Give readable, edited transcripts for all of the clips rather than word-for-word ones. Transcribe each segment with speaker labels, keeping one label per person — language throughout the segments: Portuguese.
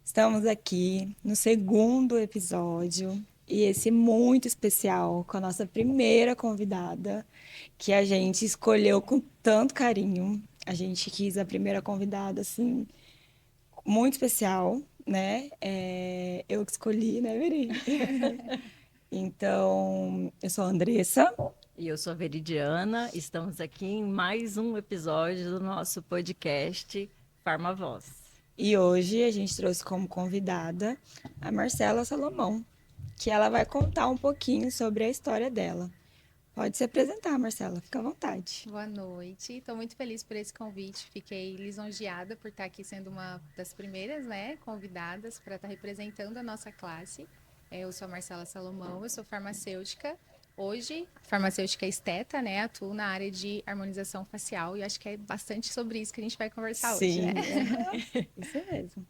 Speaker 1: Estamos aqui no segundo episódio e esse muito especial com a nossa primeira convidada, que a gente escolheu com tanto carinho. A gente quis a primeira convidada, assim, muito especial, né? Eu que escolhi, né, Veri? Então, eu sou a Andressa.
Speaker 2: E eu sou a Veridiana, estamos aqui em mais um episódio do nosso podcast Farmavoz.
Speaker 1: E hoje a gente trouxe como convidada a Marcela Salomão, que ela vai contar um pouquinho sobre a história dela. Pode se apresentar, Marcela, fica à vontade.
Speaker 3: Boa noite, estou muito feliz por esse convite. Fiquei lisonjeada por estar aqui sendo uma das primeiras, né, convidadas para estar representando a nossa classe. Eu sou a Marcela Salomão, eu sou farmacêutica. Hoje, farmacêutica esteta, né, atuo na área de harmonização facial e acho que é bastante sobre isso que a gente vai conversar hoje, né?
Speaker 1: Sim, isso mesmo.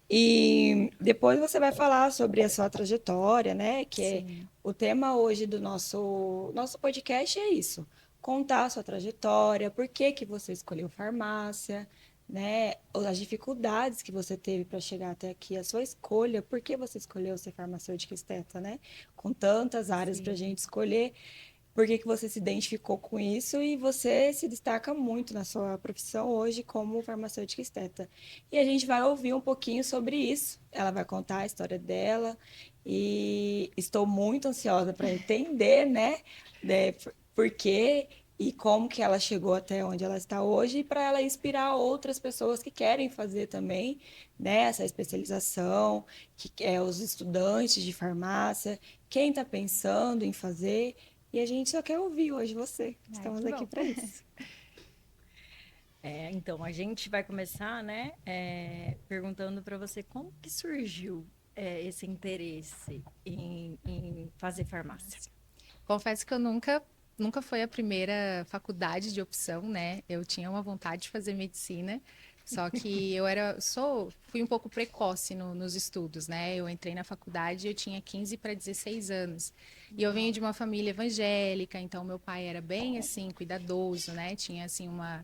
Speaker 1: E depois você vai falar sobre a sua trajetória, né? Que é
Speaker 3: Sim.
Speaker 1: o tema hoje do nosso podcast é isso. Contar a sua trajetória, por que que você escolheu farmácia, né? As dificuldades que você teve para chegar até aqui, a sua escolha, por que você escolheu ser farmacêutica esteta, né? Com tantas áreas para a
Speaker 3: Sim.
Speaker 1: gente escolher, por que que você se identificou com isso e você se destaca muito na sua profissão hoje como farmacêutica esteta. E a gente vai ouvir um pouquinho sobre isso. Ela vai contar a história dela e estou muito ansiosa para entender, né, por quê e como que ela chegou até onde ela está hoje e para ela inspirar outras pessoas que querem fazer também, né, essa especialização, que é os estudantes de farmácia, quem está pensando em fazer. E a gente só quer ouvir hoje você.
Speaker 3: Ai,
Speaker 1: Estamos
Speaker 3: que
Speaker 1: aqui
Speaker 3: bom.
Speaker 1: para isso.
Speaker 2: Então, a gente vai começar, né, perguntando para você como que surgiu esse interesse em fazer farmácia.
Speaker 3: Confesso que eu nunca foi a primeira faculdade de opção, né? Eu tinha uma vontade de fazer medicina, só que fui um pouco precoce nos estudos, né? Eu entrei na faculdade, eu tinha 15 para 16 anos. E eu venho de uma família evangélica, então meu pai era bem assim, cuidadoso, né? Tinha assim uma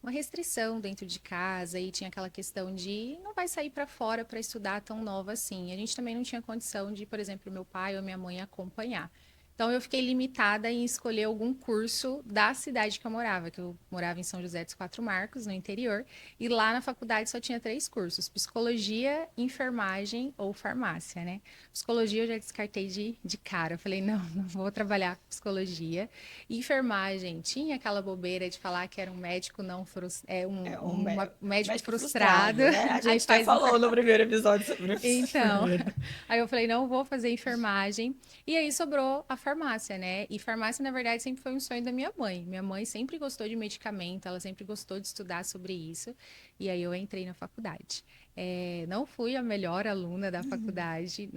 Speaker 3: restrição dentro de casa e tinha aquela questão de não vai sair para fora para estudar tão nova assim. A gente também não tinha condição de, por exemplo, meu pai ou minha mãe acompanhar. Então eu fiquei limitada em escolher algum curso da cidade que eu morava, que eu morava em São José dos Quatro Marcos, no interior, e lá na faculdade só tinha três cursos: psicologia, enfermagem ou farmácia, né? Psicologia eu já descartei de cara. Eu falei, não, não vou trabalhar com psicologia. E enfermagem, tinha aquela bobeira de falar que era um médico não
Speaker 1: É um
Speaker 3: um médico
Speaker 1: médico
Speaker 3: frustrado.
Speaker 1: frustrado, né? A
Speaker 3: Aí
Speaker 1: gente até
Speaker 3: faz
Speaker 1: falou no primeiro episódio sobre
Speaker 3: então,
Speaker 1: enfermeiro.
Speaker 3: aí eu falei, não vou fazer enfermagem. E aí sobrou a farmácia, né? E farmácia, na verdade, sempre foi um sonho da minha mãe. Minha mãe sempre gostou de medicamento, ela sempre gostou de estudar sobre isso. E aí eu entrei na faculdade. Não fui a melhor aluna da faculdade,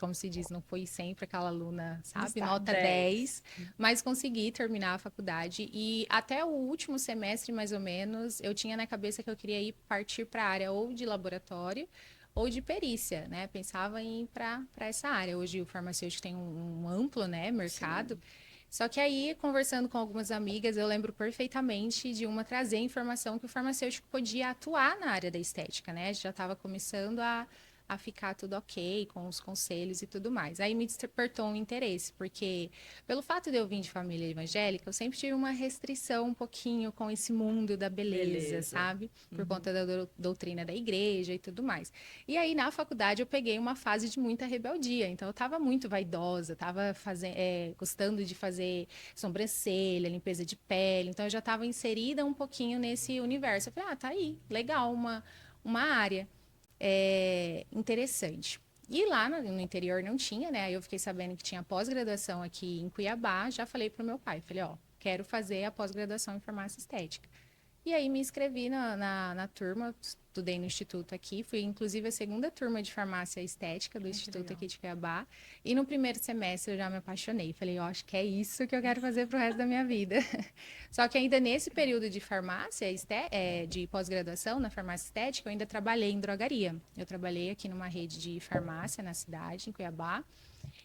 Speaker 3: como se diz, não fui sempre aquela aluna, sabe, nota
Speaker 1: Destaque.
Speaker 3: 10, mas consegui terminar a faculdade. E até o último semestre, mais ou menos, eu tinha na cabeça que eu queria ir partir para a área ou de laboratório ou de perícia, né? Pensava em ir para essa área. Hoje o farmacêutico tem um amplo, né, mercado.
Speaker 1: Sim.
Speaker 3: Só que aí, conversando com algumas amigas, eu lembro perfeitamente de uma trazer a informação que o farmacêutico podia atuar na área da estética, né? Já estava começando a ficar tudo ok com os conselhos e tudo mais. Aí me despertou um interesse, porque pelo fato de eu vir de família evangélica, eu sempre tive uma restrição um pouquinho com esse mundo da beleza,
Speaker 2: Beleza.
Speaker 3: sabe? Por conta da doutrina da igreja e tudo mais. E aí, na faculdade, eu peguei uma fase de muita rebeldia. Então, eu estava muito vaidosa, estava gostando de fazer sobrancelha, limpeza de pele. Então, eu já estava inserida um pouquinho nesse universo. Eu falei, tá aí, legal, uma área interessante. E lá no interior não tinha, né? Aí eu fiquei sabendo que tinha pós-graduação aqui em Cuiabá. Já falei pro meu pai, falei, ó, quero fazer a pós-graduação em farmácia estética. E aí me inscrevi na turma, estudei no instituto aqui, fui inclusive a segunda turma de farmácia estética do
Speaker 2: Ai, que
Speaker 3: instituto
Speaker 2: legal.
Speaker 3: aqui de Cuiabá. E no primeiro semestre eu já me apaixonei. Falei, eu acho que é isso que eu quero fazer pro resto da minha vida. Só que ainda nesse período de de pós-graduação na farmácia estética, eu ainda trabalhei em drogaria. Eu trabalhei aqui numa rede de farmácia na cidade, em Cuiabá.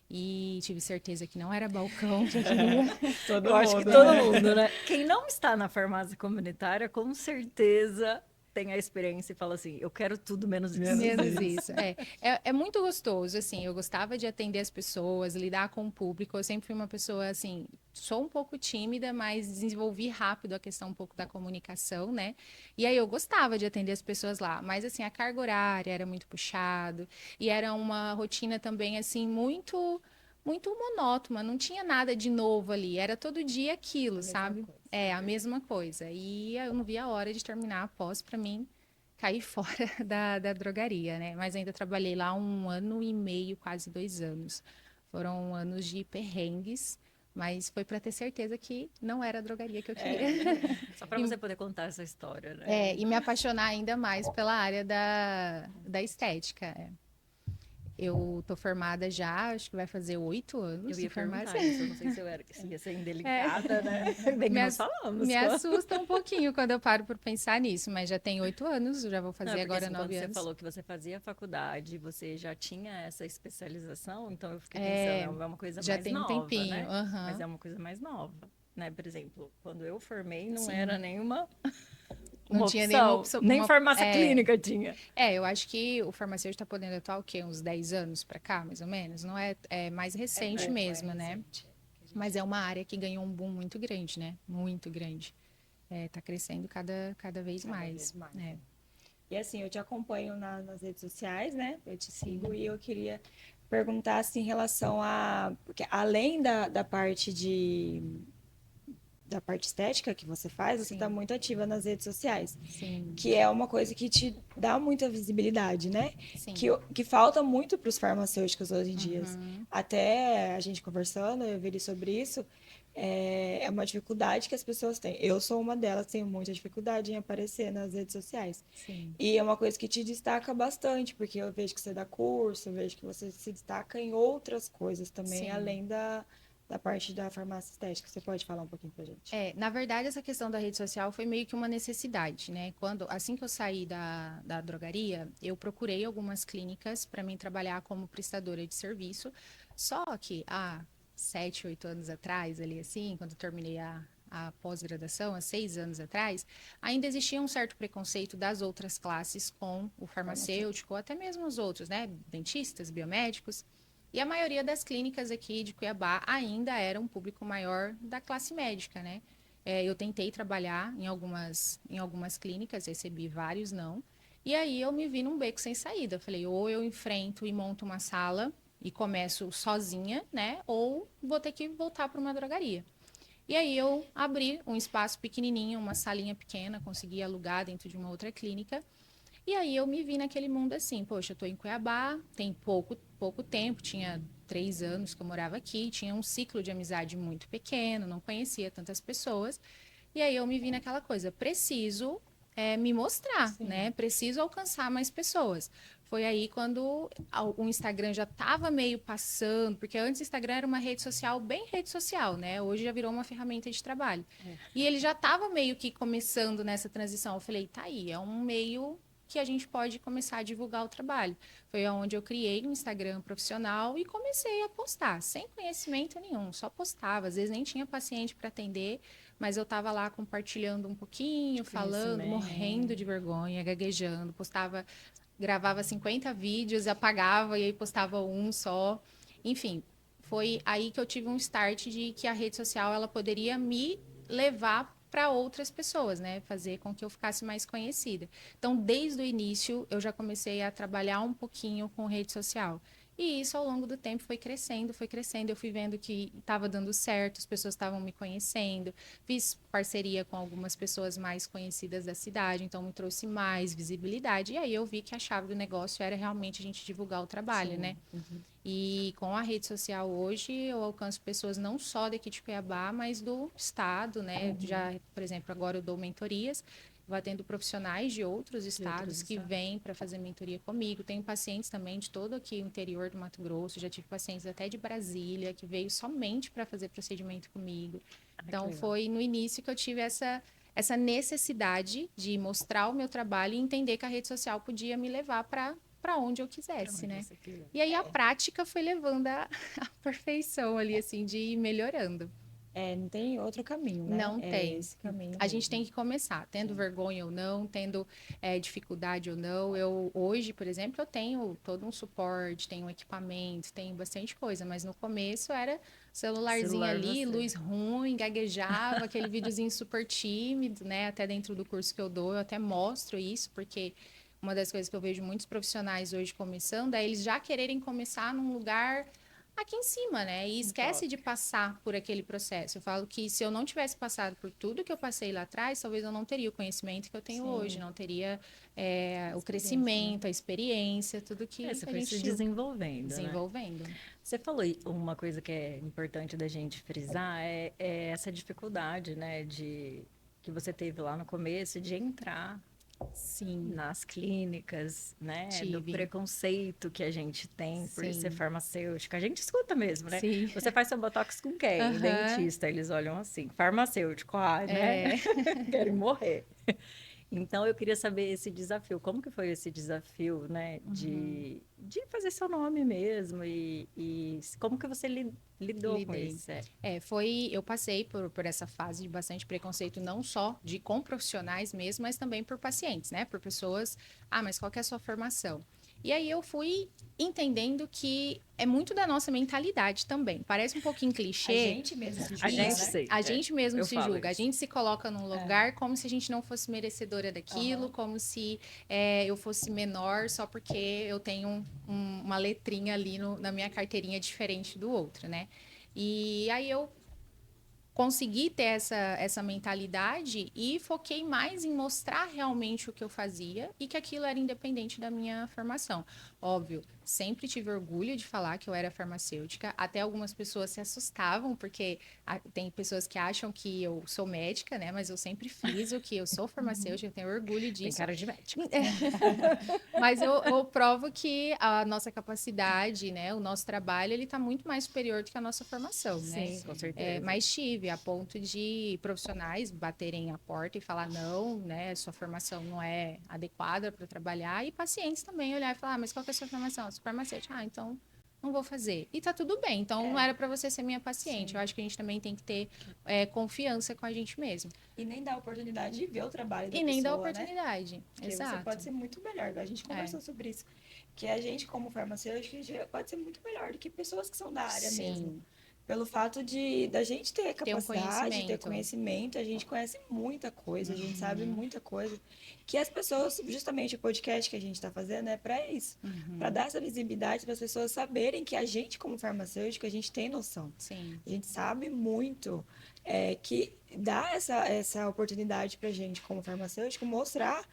Speaker 3: E tive certeza que não era balcão que eu queria.
Speaker 1: Todo
Speaker 2: Eu acho que
Speaker 1: mundo,
Speaker 2: todo
Speaker 1: né?
Speaker 2: mundo, né? Quem não está na farmácia comunitária, com certeza tem a experiência e fala assim, eu quero tudo menos isso.
Speaker 3: Menos isso. É muito gostoso, assim. Eu gostava de atender as pessoas, lidar com o público. Eu sempre fui uma pessoa, assim, sou um pouco tímida, mas desenvolvi rápido a questão um pouco da comunicação, né? E aí eu gostava de atender as pessoas lá. Mas, assim, a carga horária era muito puxado. E era uma rotina também, assim, muito monótona. Não tinha nada de novo ali. Era todo dia aquilo, sabe? A mesma coisa. E eu não via a hora de terminar a pós para mim caí fora da drogaria, né? Mas ainda trabalhei lá 1 ano e meio, quase 2 anos. Foram anos de perrengues, mas foi para ter certeza que não era a drogaria que eu queria.
Speaker 2: Só para você poder contar essa história, né?
Speaker 3: E me apaixonar ainda mais pela área da estética. Eu tô formada já, acho que vai fazer 8 anos
Speaker 2: Eu
Speaker 3: de
Speaker 2: ia
Speaker 3: farmácia.
Speaker 2: perguntar isso, eu não sei se ia ser indelicada, né? Bem que nós falamos.
Speaker 3: Me assusta um pouquinho quando eu paro por pensar nisso, mas já tem 8 anos, já vou fazer agora
Speaker 2: assim,
Speaker 3: 9
Speaker 2: quando
Speaker 3: anos.
Speaker 2: você falou que você fazia faculdade, você já tinha essa especialização, então eu fiquei pensando, é uma coisa
Speaker 3: já
Speaker 2: mais
Speaker 3: tem um
Speaker 2: nova,
Speaker 3: tempinho,
Speaker 2: né?
Speaker 3: aham.
Speaker 2: Mas é uma coisa mais nova, né? Por exemplo, quando eu formei, não
Speaker 3: Sim.
Speaker 2: era nenhuma
Speaker 3: Não tinha nenhuma opção.
Speaker 2: nem farmácia clínica tinha.
Speaker 3: Eu acho que o farmacêutico está podendo atuar o quê? Uns 10 anos para cá, mais ou menos? Não é mais recente mesmo, né? Mas é uma área que ganhou um boom muito grande, né? Muito grande. Tá crescendo cada vez mais. É.
Speaker 1: E assim, eu te acompanho nas redes sociais, né? Eu te
Speaker 3: Sim.
Speaker 1: sigo e eu queria perguntar assim, em relação a. Porque além da parte da parte estética que você faz, você
Speaker 3: Sim.
Speaker 1: está muito ativa nas redes sociais.
Speaker 3: Sim.
Speaker 1: Que é uma coisa que te dá muita visibilidade, né?
Speaker 3: Sim.
Speaker 1: Que falta muito para os farmacêuticos hoje em dia.
Speaker 3: Uhum.
Speaker 1: Até a gente conversando, eu vi sobre isso, é uma dificuldade que as pessoas têm. Eu sou uma delas, tenho muita dificuldade em aparecer nas redes sociais.
Speaker 3: Sim.
Speaker 1: E é uma coisa que te destaca bastante, porque eu vejo que você dá curso, eu vejo que você se destaca em outras coisas também,
Speaker 3: Sim.
Speaker 1: além da parte da farmácia estética. Você pode falar um pouquinho pra gente?
Speaker 3: Na verdade, essa questão da rede social foi meio que uma necessidade, né? Assim que eu saí da drogaria, eu procurei algumas clínicas para mim trabalhar como prestadora de serviço. Só que há 7, 8 anos atrás, ali assim, quando eu terminei a pós-graduação, há 6 anos atrás, ainda existia um certo preconceito das outras classes com o farmacêutico, ou até mesmo os outros, né? Dentistas, biomédicos. E a maioria das clínicas aqui de Cuiabá ainda era um público maior da classe médica, né? Eu tentei trabalhar em algumas clínicas, recebi vários não. E aí eu me vi num beco sem saída. Eu falei, ou eu enfrento e monto uma sala e começo sozinha, né? Ou vou ter que voltar para uma drogaria. E aí eu abri um espaço pequenininho, uma salinha pequena, consegui alugar dentro de uma outra clínica. E aí eu me vi naquele mundo assim, poxa, eu tô em Cuiabá, tem pouco tempo, tinha 3 anos que eu morava aqui, tinha um ciclo de amizade muito pequeno, não conhecia tantas pessoas. E aí eu me vi naquela coisa, preciso me mostrar,
Speaker 1: Sim.
Speaker 3: né? Preciso alcançar mais pessoas. Foi aí quando o Instagram já estava meio passando, porque antes o Instagram era uma rede social, bem rede social, né? Hoje já virou uma ferramenta de trabalho. E ele já estava meio que começando nessa transição. Eu falei, tá aí, é um meio que a gente pode começar a divulgar o trabalho. Foi onde eu criei um Instagram profissional e comecei a postar, sem conhecimento nenhum, só postava. Às vezes nem tinha paciente para atender, mas eu estava lá compartilhando um pouquinho, falando, morrendo de vergonha, gaguejando, postava, gravava 50 vídeos, apagava e aí postava um só. Enfim, foi aí que eu tive um start de que a rede social ela poderia me levar para outras pessoas, né? Fazer com que eu ficasse mais conhecida. Então, desde o início, eu já comecei a trabalhar um pouquinho com rede social. E isso, ao longo do tempo, foi crescendo, foi crescendo. Eu fui vendo que estava dando certo, as pessoas estavam me conhecendo. Fiz parceria com algumas pessoas mais conhecidas da cidade, então me trouxe mais visibilidade. E aí eu vi que a chave do negócio era realmente a gente divulgar o trabalho, né? E com a rede social hoje, eu alcanço pessoas não só daqui de Cuiabá, mas do estado, né? Já, por exemplo, agora eu dou mentorias, vou atendo profissionais de outros estados que vêm para fazer mentoria comigo. Tenho pacientes também de todo aqui o interior do Mato Grosso, já tive pacientes até de Brasília, que veio somente para fazer procedimento comigo. Então, foi no início que eu tive essa necessidade de mostrar o meu trabalho e entender que a rede social podia me levar para onde eu quisesse, né? E aí a prática foi levando à perfeição ali, assim, de ir melhorando.
Speaker 1: não tem outro caminho, né?
Speaker 3: Não tem.
Speaker 1: Esse caminho
Speaker 3: A gente
Speaker 1: mesmo.
Speaker 3: tem que começar, tendo vergonha ou não, tendo dificuldade ou não. Eu hoje, por exemplo, eu tenho todo um suporte, tenho equipamento, tenho bastante coisa, mas no começo era celularzinho
Speaker 2: Celular
Speaker 3: ali,
Speaker 2: você.
Speaker 3: luz ruim, gaguejava, aquele videozinho super tímido, né? Até dentro do curso que eu dou, eu até mostro isso, porque uma das coisas que eu vejo muitos profissionais hoje começando é eles já quererem começar num lugar aqui em cima, né? E esquece de passar por aquele processo. Eu falo que se eu não tivesse passado por tudo que eu passei lá atrás, talvez eu não teria o conhecimento que eu tenho hoje,
Speaker 1: Sim,
Speaker 3: não teria o
Speaker 1: experiência, né?
Speaker 3: crescimento, a experiência, tudo que
Speaker 2: Você
Speaker 3: a
Speaker 2: foi se
Speaker 3: gente
Speaker 2: desenvolvendo, né?
Speaker 3: desenvolvendo.
Speaker 2: Você falou uma coisa que é importante da gente frisar, é essa dificuldade, né, que você teve lá no começo de entrar
Speaker 3: Sim,
Speaker 2: nas clínicas, né, do
Speaker 3: tive.
Speaker 2: preconceito que a gente tem por ser
Speaker 3: Sim,
Speaker 2: farmacêutica. A gente escuta mesmo, né?
Speaker 3: sim.
Speaker 2: Você faz seu botox com quem?
Speaker 3: Aham.
Speaker 2: Dentista, eles olham assim. Farmacêutico, ai, né?
Speaker 3: É.
Speaker 2: Querem morrer. Então, eu queria saber esse desafio. Como que foi esse desafio, né,
Speaker 3: Uhum.
Speaker 2: de fazer seu nome mesmo e como que você lidou com
Speaker 3: Lidei.
Speaker 2: isso? É.
Speaker 3: Eu passei por essa fase de bastante preconceito, não só com profissionais mesmo, mas também por pacientes, né? Por pessoas, mas qual que é a sua formação? E aí eu fui entendendo que é muito da nossa mentalidade também. Parece um pouquinho
Speaker 1: A
Speaker 3: clichê.
Speaker 1: gente mesmo se
Speaker 2: A
Speaker 1: julga,
Speaker 2: gente
Speaker 3: Isso.
Speaker 1: né?
Speaker 2: sei,
Speaker 3: A gente mesmo
Speaker 2: eu
Speaker 3: se
Speaker 2: falo
Speaker 3: julga, a
Speaker 2: isso.
Speaker 3: gente se coloca num
Speaker 1: É.
Speaker 3: lugar como se a gente não fosse merecedora daquilo,
Speaker 1: Aham.
Speaker 3: como se eu fosse menor só porque eu tenho uma letrinha ali na minha carteirinha diferente do outro, né? E aí eu consegui ter essa mentalidade e foquei mais em mostrar realmente o que eu fazia e que aquilo era independente da minha formação. Óbvio, sempre tive orgulho de falar que eu era farmacêutica, até algumas pessoas se assustavam, porque tem pessoas que acham que eu sou médica, né? Mas eu sempre friso que eu sou
Speaker 1: Uhum.
Speaker 3: farmacêutica, eu tenho orgulho
Speaker 2: Tem
Speaker 3: disso.
Speaker 2: cara de médico.
Speaker 3: Mas eu provo que a nossa capacidade, né, o nosso trabalho, ele está muito mais superior do que a nossa formação, né?
Speaker 2: Sim, com certeza.
Speaker 3: Mas tive a ponto de profissionais baterem a porta e falar não, né, sua formação não é adequada para trabalhar, e pacientes também olhar e falar, mas qual que é a sua formação? Eu sou farmacêutica. Então não vou fazer. E tá tudo bem. Então não
Speaker 1: É,
Speaker 3: era para você ser minha paciente. Eu
Speaker 1: sim.
Speaker 3: acho que a gente também tem que ter confiança com a gente mesmo.
Speaker 1: E nem dá a oportunidade de ver o trabalho da
Speaker 3: E nem dá
Speaker 1: pessoa, né?
Speaker 3: oportunidade.
Speaker 1: Porque você
Speaker 3: Exato.
Speaker 1: pode ser muito melhor. A gente
Speaker 3: É.
Speaker 1: conversou sobre isso. Que a gente, como farmacêutico, pode ser muito melhor do que pessoas que são da área mesmo.
Speaker 3: Sim.
Speaker 1: Pelo fato de da gente ter
Speaker 3: Ter um
Speaker 1: capacidade, ter
Speaker 3: conhecimento.
Speaker 1: conhecimento, a gente conhece muita coisa, a gente sabe
Speaker 3: Uhum,
Speaker 1: muita coisa. Que as pessoas, justamente o podcast que a gente está fazendo é para isso. Para
Speaker 3: uhum,
Speaker 1: dar essa visibilidade para as pessoas saberem que a gente, como farmacêutico, a gente tem noção.
Speaker 3: sim,
Speaker 1: A gente sabe muito que dá essa oportunidade para a gente, como farmacêutico, mostrar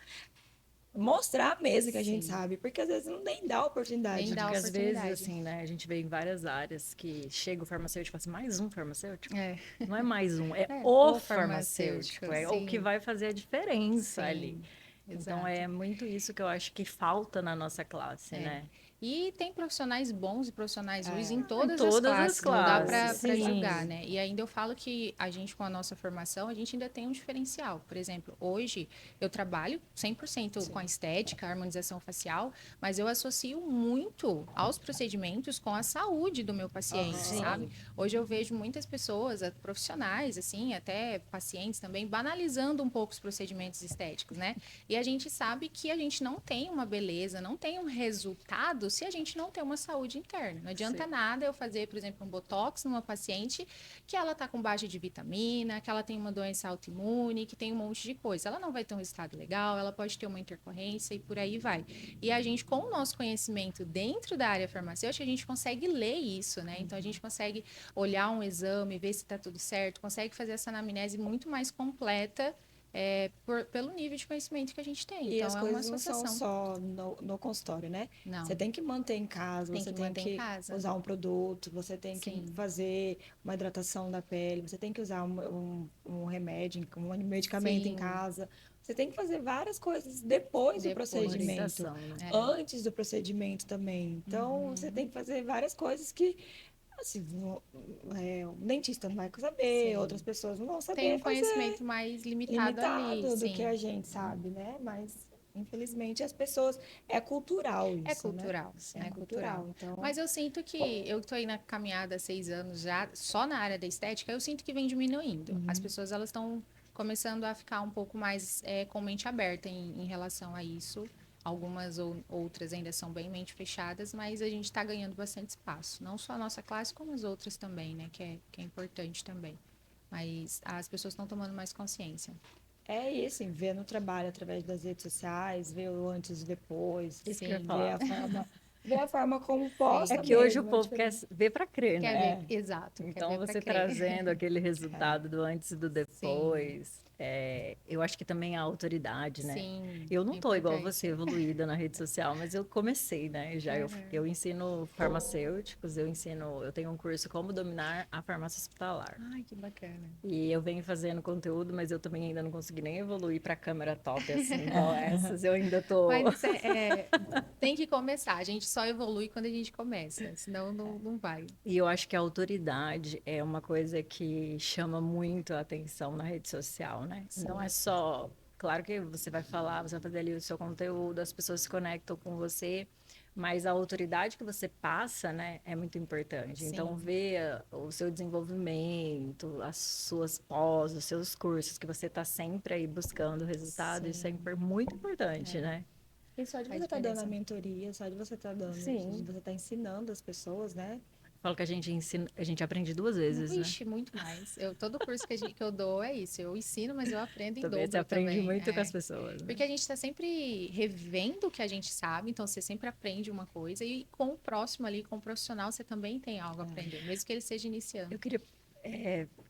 Speaker 1: mesmo que a gente
Speaker 3: sim.
Speaker 1: sabe, porque às vezes não nem dá oportunidade
Speaker 3: Nem dá
Speaker 2: Porque às
Speaker 1: disso.
Speaker 2: vezes,
Speaker 3: oportunidade.
Speaker 2: assim, né, a gente vê em várias áreas que chega o farmacêutico e fala assim, mais um farmacêutico?
Speaker 3: É,
Speaker 2: Não é mais um, é
Speaker 3: é,
Speaker 2: o
Speaker 3: o farmacêutico,
Speaker 2: farmacêutico, é o que
Speaker 3: sim,
Speaker 2: vai fazer a diferença ali.
Speaker 3: sim,
Speaker 2: Então,
Speaker 3: exato.
Speaker 2: é muito isso que eu acho que falta na nossa classe,
Speaker 3: É.
Speaker 2: né?
Speaker 3: E tem profissionais bons e profissionais ruins em
Speaker 1: É,
Speaker 2: Em
Speaker 3: todas as
Speaker 2: todas as
Speaker 3: classes, não dá
Speaker 2: classes,
Speaker 3: para
Speaker 1: exato.
Speaker 3: julgar,
Speaker 2: sim.
Speaker 3: né? E ainda eu falo que a gente, com a nossa formação, a gente ainda tem um diferencial. Por exemplo, hoje eu trabalho 100% com a
Speaker 1: Sim.
Speaker 3: estética, a harmonização facial, mas eu associo muito aos procedimentos com a saúde do meu paciente,
Speaker 1: Aham.
Speaker 3: sabe?
Speaker 2: Sim,
Speaker 3: Hoje eu vejo muitas pessoas, profissionais, assim, até pacientes também, banalizando um pouco os procedimentos estéticos, né? E a gente sabe que a gente não tem uma beleza, não tem um resultado se a gente não tem uma saúde interna. Não adianta
Speaker 2: sim.
Speaker 3: nada eu fazer, por exemplo, um botox numa paciente que ela está com baixa de vitamina, que ela tem uma doença autoimune, que tem um monte de coisa. Ela não vai ter um resultado legal, ela pode ter uma intercorrência e por aí vai. E a gente, com o nosso conhecimento dentro da área farmacêutica, a gente consegue ler isso, né? Então a gente consegue olhar um exame, ver se está tudo certo, consegue fazer essa anamnese muito mais completa pelo nível de conhecimento que a gente tem.
Speaker 1: E as
Speaker 3: Então, é uma
Speaker 1: coisas não são
Speaker 3: associação.
Speaker 1: só no consultório, né? Você
Speaker 3: Não,
Speaker 1: tem que manter em casa,
Speaker 3: tem
Speaker 1: você
Speaker 3: que
Speaker 1: tem
Speaker 3: manter em
Speaker 1: que
Speaker 3: casa.
Speaker 1: usar um produto, você tem que
Speaker 3: Sim,
Speaker 1: fazer uma hidratação da pele, você tem que usar um remédio, um medicamento em
Speaker 3: sim,
Speaker 1: casa. Você tem que fazer várias coisas depois do
Speaker 3: depois.
Speaker 1: procedimento,
Speaker 2: Orientação, né?
Speaker 3: É.
Speaker 1: antes do procedimento também. Então, você
Speaker 3: Uhum,
Speaker 1: tem que fazer várias coisas que, assim, o dentista não vai saber, outras
Speaker 3: sim.
Speaker 1: pessoas não vão
Speaker 3: Tem
Speaker 1: saber
Speaker 3: um
Speaker 1: fazer
Speaker 3: conhecimento mais limitado ali,
Speaker 1: limitado do que
Speaker 3: sim.
Speaker 1: a gente sabe, né? Mas. Infelizmente, as pessoas... É cultural
Speaker 3: É
Speaker 1: isso, né?
Speaker 3: cultural,
Speaker 1: É
Speaker 3: é
Speaker 1: cultural.
Speaker 3: cultural.
Speaker 1: Então,
Speaker 3: Mas eu sinto que eu estou aí na caminhada há 6 anos já, só na área da estética, eu sinto que vem diminuindo. As pessoas elas estão começando a ficar um pouco mais com mente aberta em relação a isso. Algumas ou outras ainda são bem mente fechadas, mas a gente está ganhando bastante espaço. Não só a nossa classe, como as outras também, né? Que é importante também. Mas as pessoas estão tomando mais consciência.
Speaker 1: é isso, assim, ver no trabalho através das redes sociais, ver o antes e depois,
Speaker 2: Isso que eu ia
Speaker 3: Sim,
Speaker 1: ver
Speaker 2: falar.
Speaker 1: ver a forma como
Speaker 3: sim.
Speaker 2: É
Speaker 1: posta
Speaker 2: que hoje o
Speaker 1: mesmo, a
Speaker 2: povo quer
Speaker 1: diferença.
Speaker 2: ver para crer,
Speaker 3: Quer
Speaker 2: né?
Speaker 3: ver?
Speaker 1: É,
Speaker 3: Exato, quer
Speaker 2: Então,
Speaker 3: ver para
Speaker 2: você
Speaker 3: crer.
Speaker 2: trazendo aquele resultado do antes e do
Speaker 3: Sim,
Speaker 2: depois, eu acho que também a autoridade, né?
Speaker 3: sim,
Speaker 2: Eu não
Speaker 3: é
Speaker 2: tô igual
Speaker 3: importante.
Speaker 2: você, evoluída na rede social, mas eu comecei, né? Já eu ensino farmacêuticos, eu tenho um curso como dominar a farmácia hospitalar.
Speaker 3: Ai, que bacana.
Speaker 2: E eu venho fazendo conteúdo, mas eu também ainda não consegui nem evoluir para câmera top assim, igual essas. Eu ainda tô.
Speaker 3: Mas isso tem que começar. A gente só evolui quando a gente começa, senão não vai.
Speaker 2: E eu acho que a autoridade é uma coisa que chama muito a atenção na rede social, né? Não é só. Claro que você vai falar, você vai fazer ali o seu conteúdo, as pessoas se conectam com você, mas a autoridade que você passa, né, é muito importante. Então,
Speaker 3: Sim,
Speaker 2: ver o seu desenvolvimento, as suas pós, os seus cursos, que você está sempre aí buscando resultado, isso é
Speaker 3: sim,
Speaker 2: muito importante, né?
Speaker 1: e só de
Speaker 3: faz
Speaker 1: você estar dando a
Speaker 3: diferença.
Speaker 1: mentoria, só de você estar dando, de
Speaker 2: Sim.
Speaker 1: você estar ensinando as pessoas, né?
Speaker 2: Falo que a gente ensina, a gente aprende duas vezes, né?
Speaker 3: Ixi, muito mais. Todo curso que eu dou é isso. Eu ensino, mas eu aprendo em
Speaker 2: Também você
Speaker 3: dobro
Speaker 2: aprende
Speaker 3: também.
Speaker 2: muito com as pessoas, né?
Speaker 3: Porque a gente está sempre revendo o que a gente sabe, então você sempre aprende uma coisa, e com o próximo ali, com o profissional, você também tem algo a aprender, mesmo que ele seja iniciando.
Speaker 2: Eu queria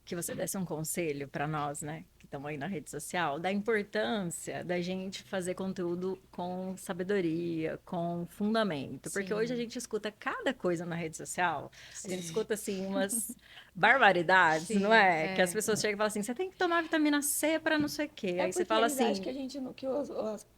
Speaker 2: que você desse um conselho para nós, né, que estamos aí na rede social, da importância da gente fazer conteúdo com sabedoria, com fundamento. Porque hoje a
Speaker 3: Sim,
Speaker 2: gente escuta cada coisa na rede social, a gente
Speaker 3: sim,
Speaker 2: escuta, assim, umas barbaridades, não
Speaker 3: sim,
Speaker 2: é? Que as pessoas chegam e falam assim, você tem que tomar vitamina C para não sei o quê.
Speaker 1: É
Speaker 2: Aí você
Speaker 1: porque
Speaker 2: fala
Speaker 1: eles acham
Speaker 2: assim,
Speaker 1: que a gente não,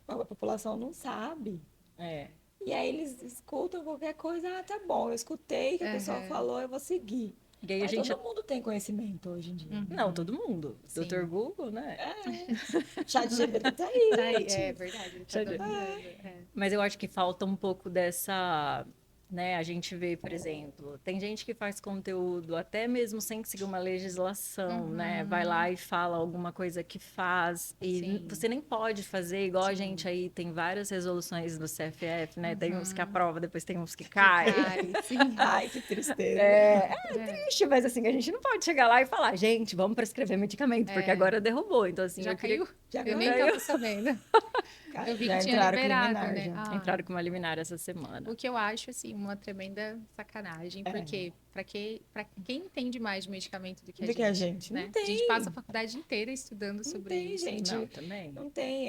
Speaker 1: a população não sabe.
Speaker 2: é,
Speaker 1: E aí eles escutam qualquer coisa, ah, tá bom, eu escutei o que a pessoa
Speaker 3: aham,
Speaker 1: falou, eu vou seguir.
Speaker 2: e aí a
Speaker 1: Mas
Speaker 2: gente...
Speaker 1: todo mundo tem conhecimento hoje em dia, né?
Speaker 2: Não, todo mundo. Doutor
Speaker 3: sim.
Speaker 2: Google, né?
Speaker 1: Chat GPT tá aí,
Speaker 3: Tá aí, é
Speaker 1: gente.
Speaker 3: verdade, ele tá dominando.
Speaker 2: Mas eu acho que falta um pouco dessa, né? A gente vê, por exemplo, tem gente que faz conteúdo até mesmo sem seguir uma legislação, né? Vai
Speaker 3: Uhum,
Speaker 2: lá e fala alguma coisa que faz e
Speaker 3: sim,
Speaker 2: você nem pode fazer igual a gente
Speaker 3: sim.
Speaker 2: aí tem várias resoluções do CFF, né? Tem uns que
Speaker 3: Uhum.
Speaker 2: aprova, depois tem uns que
Speaker 3: Que
Speaker 2: cai.
Speaker 3: cai, sim.
Speaker 1: Ai, que tristeza.
Speaker 2: É
Speaker 3: É,
Speaker 2: triste, mas assim, a gente não pode chegar lá e falar, gente, vamos prescrever medicamento, porque
Speaker 3: é.
Speaker 2: agora derrubou. Então, assim,
Speaker 3: Já
Speaker 2: eu queria.
Speaker 3: caiu?
Speaker 1: Já
Speaker 3: Eu nem
Speaker 1: caiu?
Speaker 3: tava sabendo. Eu vi que
Speaker 1: Já
Speaker 3: tinha
Speaker 1: entraram com
Speaker 3: liberado,
Speaker 1: liminar,
Speaker 3: né?
Speaker 1: já.
Speaker 2: Entraram com uma liminar essa semana.
Speaker 3: O que eu acho, assim, uma tremenda sacanagem,
Speaker 1: É.
Speaker 3: porque para quem entende mais de medicamento do que a
Speaker 1: Do que a
Speaker 3: gente,
Speaker 1: gente. Não
Speaker 3: né? A gente
Speaker 1: tem.
Speaker 3: passa a faculdade inteira estudando
Speaker 1: Não
Speaker 3: sobre
Speaker 1: tem,
Speaker 3: isso.
Speaker 2: Não,
Speaker 1: gente.
Speaker 2: também.
Speaker 1: Não tem.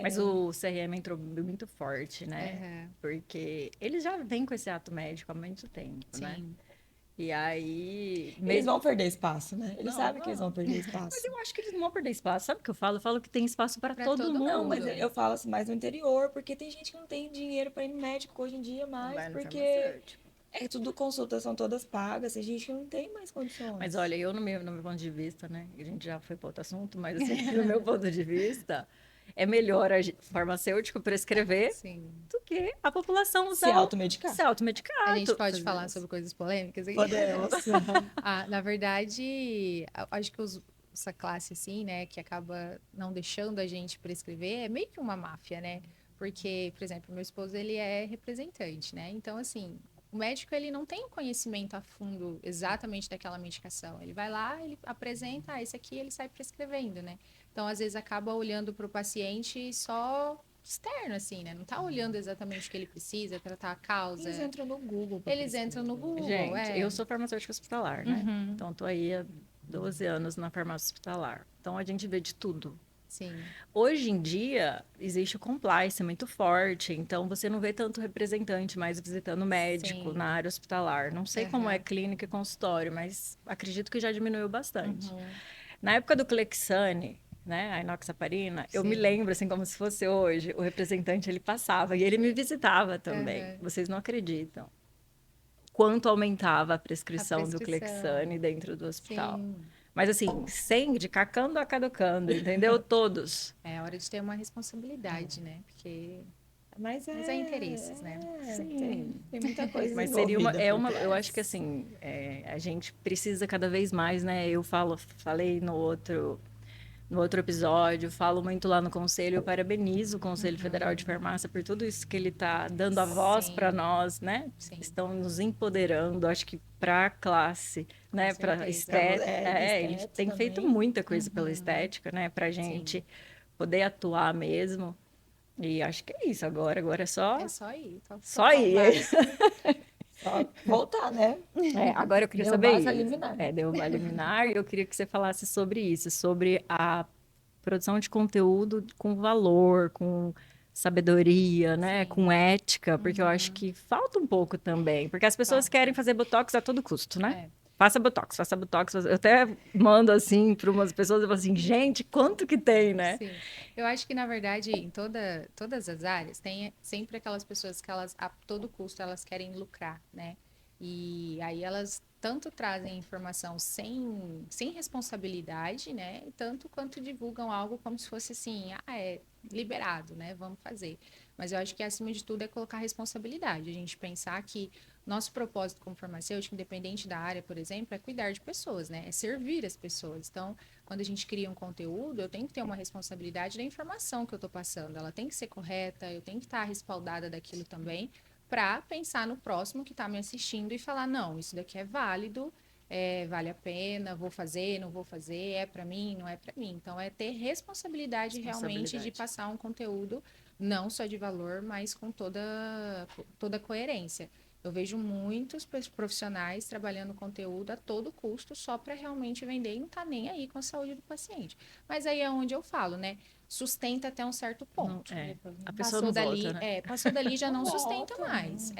Speaker 2: Mas o CRM entrou muito forte, né?
Speaker 3: Aham,
Speaker 2: Porque eles já vêm com esse ato médico há muito tempo, né?
Speaker 3: sim.
Speaker 2: E aí,
Speaker 1: Eles
Speaker 2: mesmo.
Speaker 1: vão perder espaço, né? Eles
Speaker 2: Não,
Speaker 1: sabem que eles vão
Speaker 2: vão.
Speaker 1: perder
Speaker 2: Mas
Speaker 1: espaço.
Speaker 2: eu acho que eles não vão perder espaço. Sabe o que eu falo? Eu falo que tem espaço para
Speaker 3: Para
Speaker 2: todo
Speaker 3: todo
Speaker 1: Não, mas
Speaker 3: mundo.
Speaker 2: mundo.
Speaker 1: eu falo assim, mais no interior, porque tem gente que não tem dinheiro para ir no médico hoje em dia
Speaker 2: Não
Speaker 1: mais,
Speaker 2: vai no
Speaker 1: porque
Speaker 2: farmacêutico.
Speaker 1: é tudo consultas são todas pagas, tem gente que não tem mais
Speaker 2: Mas
Speaker 1: condições.
Speaker 2: olha, eu no meu ponto de vista, né? A gente já foi para outro assunto, mas assim, no meu ponto de vista, é melhor o farmacêutico prescrever
Speaker 3: Sim.
Speaker 2: do que a população
Speaker 1: Se
Speaker 2: usar
Speaker 1: automedicar.
Speaker 2: se
Speaker 3: A
Speaker 2: automedicar.
Speaker 3: gente pode
Speaker 2: Fazer
Speaker 3: falar
Speaker 2: isso.
Speaker 3: sobre coisas polêmicas aqui?
Speaker 1: Podemos.
Speaker 3: Na verdade, acho que essa classe, assim, né, que acaba não deixando a gente prescrever, é meio que uma máfia, né? Porque, por exemplo, meu esposo, ele é representante, né? Então, assim, o médico, ele não tem o conhecimento a fundo exatamente daquela medicação. Ele vai lá, ele apresenta, esse aqui, ele sai prescrevendo, né? Então, às vezes, acaba olhando para o paciente só externo, assim, né? Não tá olhando exatamente o que ele precisa, tratar a causa.
Speaker 1: Eles entram no Google para
Speaker 3: Eles entram no
Speaker 1: prescrever.
Speaker 3: Google,
Speaker 2: Gente, eu sou farmacêutica hospitalar, né?
Speaker 3: Uhum,
Speaker 2: Então, tô aí há 12 anos na farmácia hospitalar. Então, a gente vê de tudo.
Speaker 3: sim,
Speaker 2: Hoje em dia, existe o compliance muito forte, então você não vê tanto representante mais visitando médico na
Speaker 3: sim.
Speaker 2: área hospitalar. Não sei como é
Speaker 3: Aham,
Speaker 2: clínica e consultório, mas acredito que já diminuiu bastante.
Speaker 3: uhum,
Speaker 2: Na época do Clexane, né, a inoxaparina, eu me
Speaker 3: sim.
Speaker 2: lembro, assim, como se fosse hoje, o representante, ele passava e ele me visitava também.
Speaker 3: Aham.
Speaker 2: Vocês não acreditam quanto aumentava a
Speaker 3: A
Speaker 2: prescrição do
Speaker 3: prescrição.
Speaker 2: Clexane dentro do hospital.
Speaker 3: Sim.
Speaker 2: Mas assim, sem de cacando a caducando, entendeu? Todos.
Speaker 3: É hora de ter uma responsabilidade, né? Porque
Speaker 1: Mas
Speaker 3: mas é interesses, né?
Speaker 2: Sim.
Speaker 1: tem muita coisa
Speaker 2: Mas seria uma,
Speaker 1: envolvida
Speaker 2: é
Speaker 1: por
Speaker 2: uma, eu acho que
Speaker 1: trás.
Speaker 2: assim, a gente precisa cada vez mais, né? Falei no outro episódio, falo muito lá no Conselho, eu parabenizo o Conselho Federal de Farmácia por tudo isso que ele está dando a voz para
Speaker 3: Sim,
Speaker 2: nós, né?
Speaker 3: sim,
Speaker 2: Estão nos empoderando, acho que para a classe,
Speaker 3: com
Speaker 2: né? Para
Speaker 3: certeza.
Speaker 2: estética,
Speaker 1: De
Speaker 2: ele
Speaker 1: estética
Speaker 2: tem feito
Speaker 1: também.
Speaker 2: muita coisa pela estética, né? Para
Speaker 3: Sim.
Speaker 2: gente poder atuar mesmo. E acho que é isso agora. Agora é
Speaker 3: É
Speaker 2: só,
Speaker 3: só ir, só
Speaker 2: só
Speaker 3: tocar o
Speaker 2: ir.
Speaker 3: barco.
Speaker 1: Só voltar, né?
Speaker 2: Agora eu queria
Speaker 1: Derrubar essa
Speaker 2: saber,
Speaker 1: liminar.
Speaker 2: derrubar liminar, e eu queria que você falasse sobre isso, sobre a produção de conteúdo com valor, com sabedoria, né,
Speaker 3: Sim.
Speaker 2: com ética, porque eu acho que falta um pouco também, porque as pessoas
Speaker 3: Falta.
Speaker 2: querem fazer botox a todo custo, né?
Speaker 3: É,
Speaker 2: Faça botox, faça botox. Eu até mando assim para umas pessoas, eu falo assim, gente, quanto que tem, né?
Speaker 3: sim. Eu acho que, na verdade, em todas as áreas, tem sempre aquelas pessoas que elas, a todo custo, elas querem lucrar, né? E aí elas tanto trazem informação sem responsabilidade, né? E tanto quanto divulgam algo como se fosse assim, é liberado, né? Vamos fazer. Mas eu acho que, acima de tudo, é colocar responsabilidade. A gente pensar que nosso propósito como farmacêutico, independente da área, por exemplo, é cuidar de pessoas, né? É servir as pessoas. Então, quando a gente cria um conteúdo, eu tenho que ter uma responsabilidade da informação que eu estou passando. Ela tem que ser correta, eu tenho que estar respaldada daquilo também, para pensar no próximo que está me assistindo e falar: não, isso daqui é válido, vale a pena, vou fazer, não vou fazer, é para mim, não é para mim. Então, é ter responsabilidade realmente de
Speaker 2: Responsabilidade.
Speaker 3: passar um conteúdo não só de valor, mas com toda coerência. Eu vejo muitos profissionais trabalhando conteúdo a todo custo só para realmente vender e não tá nem aí com a saúde do paciente. Mas aí é onde eu falo, né? Sustenta até um certo
Speaker 2: Não,
Speaker 3: ponto.
Speaker 2: a pessoa não volta, né?
Speaker 3: Passou dali já não
Speaker 1: Não
Speaker 3: sustenta
Speaker 1: volta,
Speaker 3: mais.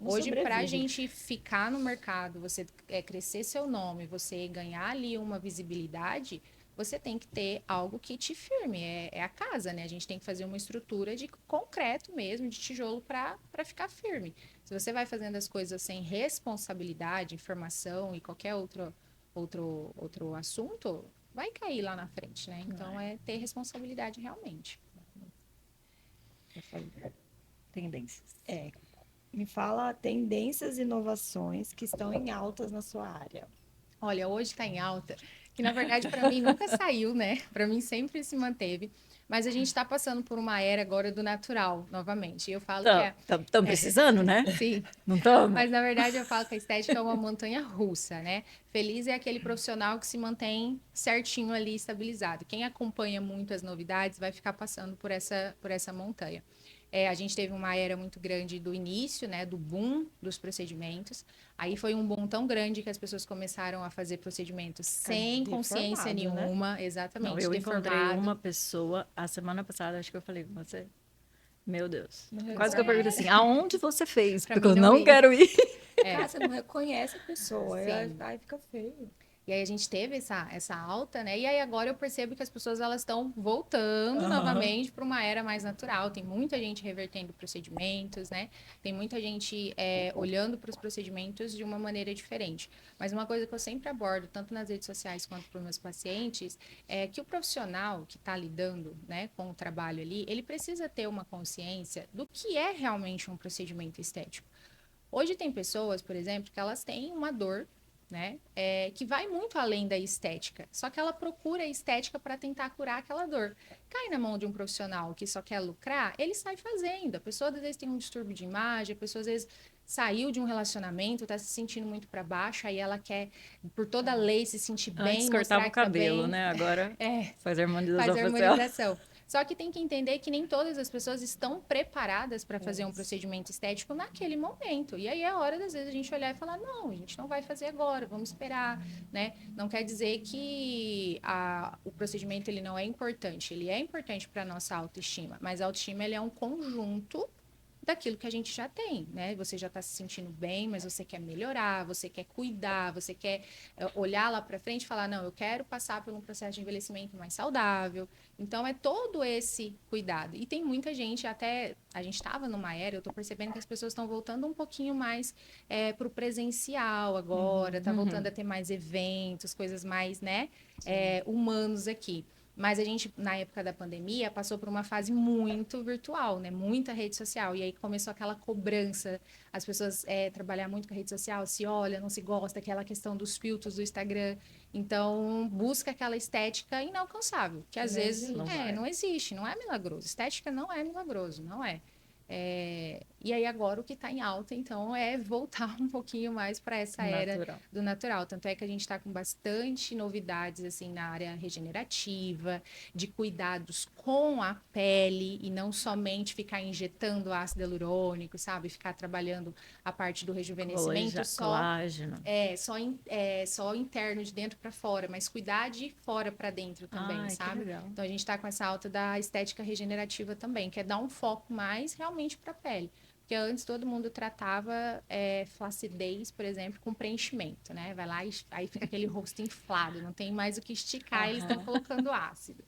Speaker 1: não
Speaker 3: Hoje, para a
Speaker 1: sobrevive.
Speaker 3: gente ficar no mercado, você crescer seu nome, você ganhar ali uma visibilidade, você tem que ter algo que te firme. É a casa, né? A gente tem que fazer uma estrutura de concreto mesmo, de tijolo para ficar firme. Se você vai fazendo as coisas sem responsabilidade, informação e qualquer outro assunto, vai cair lá na frente, né? Então é ter responsabilidade realmente.
Speaker 2: Tendências.
Speaker 1: Me fala tendências e inovações que estão em altas na sua área.
Speaker 3: Olha, hoje está em alta, que na verdade para mim nunca saiu, né? Para mim sempre se manteve. Mas a gente está passando por uma era agora do natural, novamente. E eu falo que
Speaker 2: Estão precisando, né?
Speaker 3: sim,
Speaker 2: Não estamos?
Speaker 3: mas na verdade eu falo que a estética é uma montanha russa, né? Feliz é aquele profissional que se mantém certinho ali estabilizado. Quem acompanha muito as novidades vai ficar passando por essa montanha. A gente teve uma era muito grande do início, né, do boom dos procedimentos. Aí foi um boom tão grande que as pessoas começaram a fazer procedimentos
Speaker 1: Fica
Speaker 3: sem consciência
Speaker 1: deformado, né?
Speaker 3: nenhuma,
Speaker 2: Não,
Speaker 3: exatamente,
Speaker 2: eu encontrei
Speaker 3: deformado.
Speaker 2: uma pessoa a semana passada, acho que eu falei com você. Meu Deus.
Speaker 1: Não
Speaker 2: Quase que eu pergunto
Speaker 1: reconhece.
Speaker 2: assim, aonde você fez?
Speaker 3: Para
Speaker 2: Porque
Speaker 3: mim
Speaker 2: eu
Speaker 3: não
Speaker 2: não
Speaker 3: ir.
Speaker 2: quero ir.
Speaker 1: Cara, você não reconhece a pessoa.
Speaker 3: Sim.
Speaker 1: Aí fica feio.
Speaker 3: E aí a gente teve essa alta, né? E aí agora eu percebo que as pessoas elas estão voltando
Speaker 1: Aham.
Speaker 3: novamente para uma era mais natural. Tem muita gente revertendo procedimentos, né? Tem muita gente olhando para os procedimentos de uma maneira diferente. Mas uma coisa que eu sempre abordo, tanto nas redes sociais quanto para os meus pacientes, é que o profissional que está lidando, né, com o trabalho ali, ele precisa ter uma consciência do que é realmente um procedimento estético. Hoje tem pessoas, por exemplo, que elas têm uma dor, né, que vai muito além da estética. Só que ela procura a estética para tentar curar aquela dor. Cai na mão de um profissional que só quer lucrar, ele sai fazendo. A pessoa às vezes tem um distúrbio de imagem, a pessoa às vezes saiu de um relacionamento, está se sentindo muito para baixo, aí ela quer, por toda a lei, se sentir
Speaker 2: Antes
Speaker 3: bem,
Speaker 2: cortava
Speaker 3: mostrar
Speaker 2: o
Speaker 3: que tá
Speaker 2: cabelo,
Speaker 3: bem.
Speaker 2: né? Agora faz
Speaker 3: Faz
Speaker 2: harmonização facial.
Speaker 3: harmonização. Só que tem que entender que nem todas as pessoas estão preparadas para fazer um procedimento estético naquele momento. E aí é hora, às vezes, a gente olhar e falar: não, a gente não vai fazer agora, vamos esperar, né? Não quer dizer que o procedimento ele não é importante. Ele é importante para a nossa autoestima, mas a autoestima ele é um conjunto, daquilo que a gente já tem, né? Você já está se sentindo bem, mas você quer melhorar, você quer cuidar, você quer olhar lá para frente e falar, não, eu quero passar por um processo de envelhecimento mais saudável. Então, é todo esse cuidado. E tem muita gente, até a gente estava numa era, eu estou percebendo que as pessoas estão voltando um pouquinho mais para o presencial agora, tá voltando a ter mais eventos, coisas mais, né, humanos aqui. Mas a gente, na época da pandemia, passou por uma fase muito virtual, né? Muita rede social. E aí começou aquela cobrança. As pessoas trabalhar muito com a rede social, se olha, não se gosta, aquela questão dos filtros do Instagram. Então, busca aquela estética inalcançável, que às vezes não existe, não é milagroso. Estética não é milagroso, não é. E aí agora o que está em alta, então, é voltar um pouquinho mais para essa era do natural. Tanto é que a gente está com bastante novidades assim na área regenerativa, de cuidados com a pele e não somente ficar injetando ácido hialurônico, sabe? Ficar trabalhando a parte do rejuvenescimento
Speaker 2: colágeno.
Speaker 3: Só interno de dentro para fora, mas cuidar de fora para dentro também, sabe? Então a gente está com essa alta da estética regenerativa também, que é dar um foco mais realmente para a pele. Porque antes todo mundo tratava flacidez, por exemplo, com preenchimento, né? Vai lá e aí fica aquele rosto inflado, não tem mais o que esticar, eles estão colocando ácido.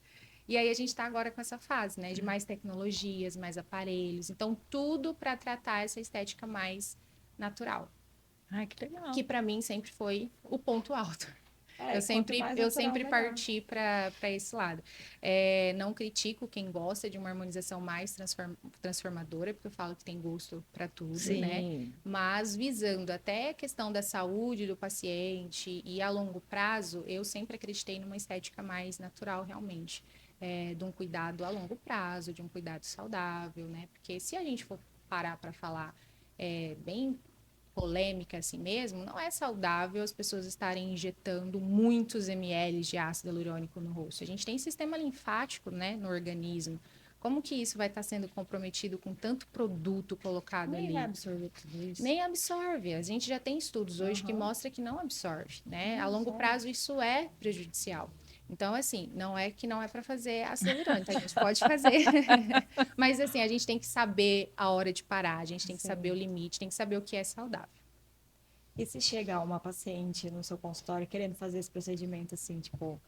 Speaker 3: E aí a gente está agora com essa fase, né? De mais tecnologias, mais aparelhos. Então, tudo para tratar essa estética mais natural.
Speaker 2: Ai, que legal.
Speaker 3: Que para mim sempre foi o ponto alto. Eu
Speaker 1: Quanto
Speaker 3: sempre
Speaker 1: mais natural,
Speaker 3: parti para esse lado. Não critico quem gosta de uma harmonização mais transformadora, porque eu falo que tem gosto para tudo, né? Mas visando até a questão da saúde do paciente e a longo prazo, eu sempre acreditei numa estética mais natural, realmente. De um cuidado a longo prazo, de um cuidado saudável, né? Porque se a gente for parar para falar bem polêmica assim mesmo, não é saudável as pessoas estarem injetando muitos ml de ácido hialurônico no rosto. A gente tem sistema linfático, né, no organismo. Como que isso vai estar sendo comprometido com tanto produto colocado ali?
Speaker 1: Nem vai absorver tudo isso.
Speaker 3: Nem absorve. A gente já tem estudos hoje que mostram que não absorve, né? A longo prazo isso é prejudicial. Então, assim, não é que não é para fazer ácido hialurônico, a gente pode fazer. Mas, assim, a gente tem que saber a hora de parar, a gente tem que saber o limite, tem que saber o que é saudável.
Speaker 1: E se chegar uma paciente no seu consultório querendo fazer esse procedimento assim, tipo,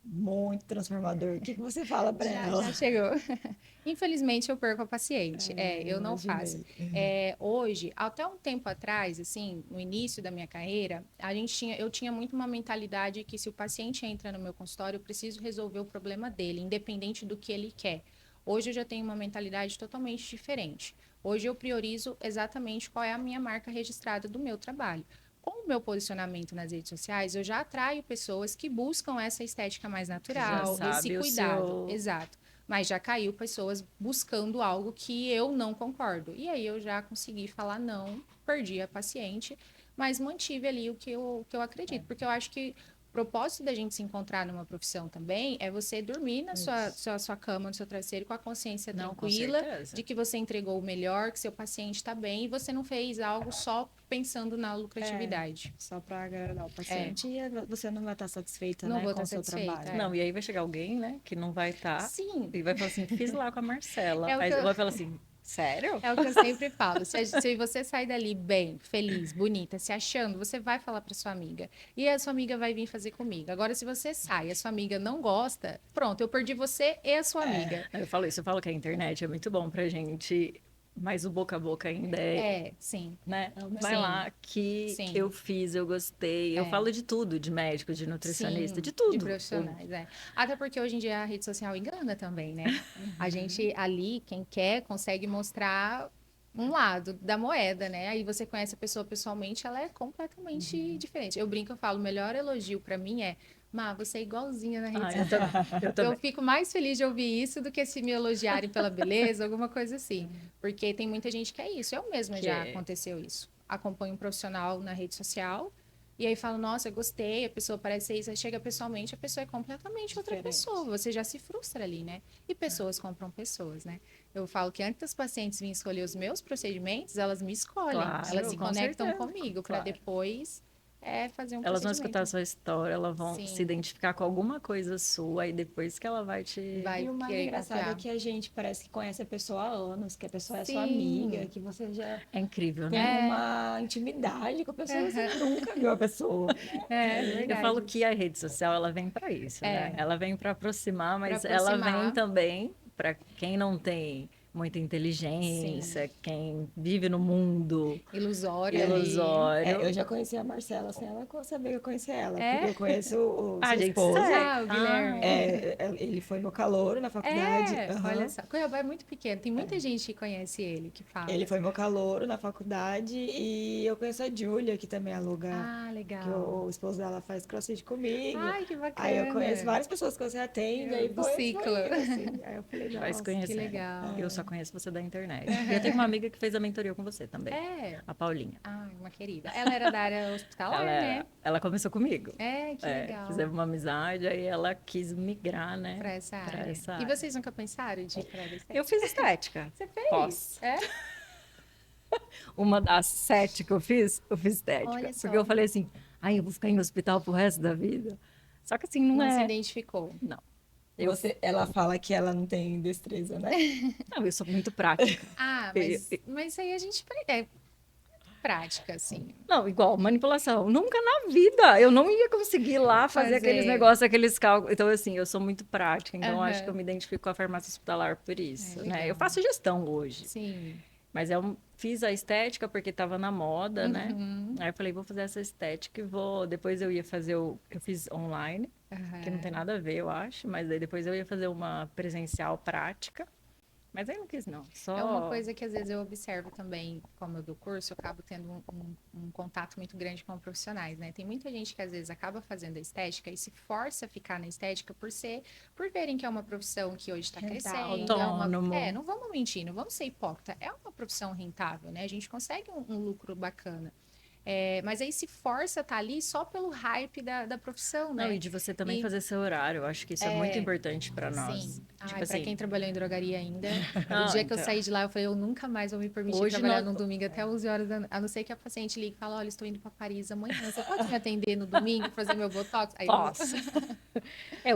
Speaker 1: muito transformador, o que você fala para ela?
Speaker 3: Já chegou. Infelizmente, eu perco a paciente. Eu não faço. Hoje, até um tempo atrás, assim, no início da minha carreira, eu tinha muito uma mentalidade que se o paciente entra no meu consultório, eu preciso resolver o problema dele, independente do que ele quer. Hoje eu já tenho uma mentalidade totalmente diferente. Hoje eu priorizo exatamente qual é a minha marca registrada do meu trabalho. Com o meu posicionamento nas redes sociais, eu já atraio pessoas que buscam essa estética mais natural, esse cuidado. Exato. Mas já caiu pessoas buscando algo que eu não concordo. E aí eu já consegui falar não, perdi a paciente, mas mantive ali o que eu acredito. Porque eu acho que o propósito da gente se encontrar numa profissão também é você dormir na sua cama, no seu travesseiro, com a consciência tranquila de que você entregou o melhor, que seu paciente está bem e você não fez algo só pensando na lucratividade.
Speaker 1: Só para agradar o paciente e você não vai estar satisfeita,
Speaker 3: Não
Speaker 1: né,
Speaker 3: vou
Speaker 1: com o
Speaker 3: estar
Speaker 1: seu
Speaker 3: satisfeita,
Speaker 1: trabalho.
Speaker 2: Não, e aí vai chegar alguém, né, que não vai estar.
Speaker 3: Sim.
Speaker 2: E vai falar assim, fiz lá com a Marcela.
Speaker 3: É o
Speaker 2: Aí
Speaker 3: que eu-
Speaker 2: vai falar assim, sério?
Speaker 3: É o que eu sempre falo. Se você sair dali bem, feliz, bonita, se achando, você vai falar para sua amiga. E a sua amiga vai vir fazer comigo. Agora, se você sai e a sua amiga não gosta, pronto, eu perdi você e a sua amiga.
Speaker 2: Eu falo isso, eu falo que a internet é muito bom pra gente, mas o boca a boca ainda
Speaker 3: Sim.
Speaker 2: né? Vai
Speaker 3: Sim.
Speaker 2: lá que
Speaker 3: Sim.
Speaker 2: eu fiz, eu gostei. Eu falo de tudo, de médico, de nutricionista,
Speaker 3: Sim,
Speaker 2: de tudo.
Speaker 3: de profissionais, Até porque hoje em dia a rede social engana também, né? A gente ali, quem quer, consegue mostrar um lado da moeda, né? Aí você conhece a pessoa pessoalmente, ela é completamente diferente. Eu brinco, eu falo, o melhor elogio pra mim é: Má, você é igualzinha na rede
Speaker 2: Eu
Speaker 3: social.
Speaker 2: também. Eu também.
Speaker 3: Eu fico mais feliz de ouvir isso do que se me elogiarem pela beleza, alguma coisa assim. Porque tem muita gente que é isso. Eu mesma já aconteceu isso. Acompanho um profissional na rede social e aí falo, nossa, eu gostei, a pessoa parece ser isso. Aí chega pessoalmente, a pessoa é completamente outra pessoa. Você já se frustra ali, né? E pessoas compram pessoas, né? Eu falo que antes das pacientes virem escolher os meus procedimentos, elas me escolhem.
Speaker 2: Claro,
Speaker 3: Elas se
Speaker 2: com
Speaker 3: conectam
Speaker 2: certeza.
Speaker 3: comigo para
Speaker 2: Claro.
Speaker 3: depois é fazer um
Speaker 2: Elas vão escutar a
Speaker 3: procedimento.
Speaker 2: sua história, elas vão
Speaker 3: Sim.
Speaker 2: se identificar com alguma coisa sua e depois que ela vai te...
Speaker 3: Vai
Speaker 1: E o mais
Speaker 3: querer
Speaker 1: engraçado é
Speaker 3: confiar.
Speaker 1: que a gente parece que conhece a pessoa há anos, que a pessoa é sua amiga,
Speaker 3: Sim.
Speaker 1: que você já
Speaker 2: É incrível,
Speaker 1: tem
Speaker 2: né?
Speaker 1: uma intimidade com a pessoa, você
Speaker 3: Aham.
Speaker 1: nunca viu a pessoa.
Speaker 3: É
Speaker 2: Eu falo
Speaker 3: verdade.
Speaker 2: que a rede social, ela vem para isso, né?
Speaker 3: É,
Speaker 2: Ela vem para aproximar,
Speaker 3: para
Speaker 2: mas ela vem
Speaker 3: aproximar.
Speaker 2: também para quem não tem muita
Speaker 3: Sim.
Speaker 2: inteligência, quem vive no mundo
Speaker 3: Ilusório ali.
Speaker 1: Eu
Speaker 2: ilusório.
Speaker 1: já conheci a Marcela sem ela saber que eu conhecia ela, porque
Speaker 3: É?
Speaker 1: eu conheço o
Speaker 2: A
Speaker 1: seu
Speaker 2: gente
Speaker 1: esposo.
Speaker 2: segue.
Speaker 3: Ah, o
Speaker 2: Ah,
Speaker 3: Guilherme.
Speaker 1: Ele foi meu calouro na faculdade.
Speaker 3: Olha
Speaker 1: Aham.
Speaker 3: só. Cuiabá é muito pequeno. Tem muita gente que conhece ele, que
Speaker 1: Ele
Speaker 3: fala.
Speaker 1: foi meu calouro na faculdade e eu conheço a Júlia, que também aluga,
Speaker 3: Ah,
Speaker 1: que
Speaker 3: legal.
Speaker 1: o esposo dela faz crossfit comigo.
Speaker 3: Ai, que
Speaker 1: Aí eu conheço
Speaker 3: bacana.
Speaker 1: várias pessoas que você atende, aí
Speaker 3: Do
Speaker 1: foi
Speaker 3: ciclo.
Speaker 1: indo, assim. Aí eu falei,
Speaker 2: vai se
Speaker 1: nossa,
Speaker 3: Que
Speaker 2: conhecendo.
Speaker 3: legal.
Speaker 2: Eu só conheço você da internet. E eu tenho uma amiga que fez a mentoria com você também,
Speaker 3: É.
Speaker 2: a Paulinha.
Speaker 3: Ai, uma querida. Ela era da área hospitalar, né?
Speaker 2: Ela começou comigo.
Speaker 3: É, que legal.
Speaker 2: Fizemos uma amizade, aí ela quis migrar, né,
Speaker 3: Pra essa
Speaker 2: para
Speaker 3: área.
Speaker 2: essa
Speaker 3: E
Speaker 2: área.
Speaker 3: vocês nunca pensaram de ir pra área
Speaker 2: Eu
Speaker 3: estética?
Speaker 2: fiz estética.
Speaker 3: Você fez?
Speaker 2: Pós.
Speaker 3: É?
Speaker 2: Uma das 7 que eu fiz estética.
Speaker 3: Olha só.
Speaker 2: Porque eu falei assim, ai, eu vou ficar em hospital pro resto da vida. Só que assim, não
Speaker 3: Não se
Speaker 2: é.
Speaker 3: identificou.
Speaker 2: Não. Eu,
Speaker 1: ela fala que ela não tem destreza, né?
Speaker 2: não, eu sou muito prática.
Speaker 3: Ah,
Speaker 2: Eu-
Speaker 3: mas aí a gente é prática, assim.
Speaker 2: Não, igual, manipulação. Nunca na vida. Eu não ia conseguir lá fazer aqueles
Speaker 3: Fazer.
Speaker 2: negócios, aqueles cálculos. Então, assim, eu sou muito prática. Então, eu acho que eu
Speaker 3: Aham.
Speaker 2: me identifico com a farmácia hospitalar por isso, né?
Speaker 3: legal.
Speaker 2: Eu faço gestão hoje.
Speaker 3: Sim.
Speaker 2: Mas eu fiz a estética porque estava na moda, né?
Speaker 3: Uhum.
Speaker 2: Aí eu falei, vou fazer essa estética e vou. Depois eu ia fazer o. Eu fiz online, que não tem
Speaker 3: Aham.
Speaker 2: nada a ver, eu acho. Mas aí depois eu ia fazer uma presencial prática. Mas aí não quis, não. Só.
Speaker 3: É uma coisa que às vezes eu observo também, como eu dou curso, eu acabo tendo um contato muito grande com profissionais, né? Tem muita gente que às vezes acaba fazendo a estética e se força a ficar na estética por verem que é uma profissão que hoje está crescendo.
Speaker 2: Autônomo.
Speaker 3: Não vamos mentir, não vamos ser hipócrita. É uma profissão rentável, né? A gente consegue um lucro bacana. Mas aí se força a estar ali só pelo hype da profissão,
Speaker 2: Não,
Speaker 3: né?
Speaker 2: e de você também
Speaker 3: E-
Speaker 2: fazer seu horário. Eu acho que isso é muito importante para nós.
Speaker 3: Sim. Ai,
Speaker 2: Tipo
Speaker 3: pra
Speaker 2: assim.
Speaker 3: quem trabalhou em drogaria ainda,
Speaker 2: Ah,
Speaker 3: o dia que eu
Speaker 2: então.
Speaker 3: saí de lá, eu falei, eu nunca mais vou me permitir
Speaker 2: Hoje
Speaker 3: trabalhar
Speaker 2: nós-
Speaker 3: num domingo até 11 horas da noite. A não ser que a paciente ligue e fale, olha, estou indo para Paris amanhã, você pode me atender no domingo, fazer meu botox? Aí eu vou.
Speaker 2: Posso.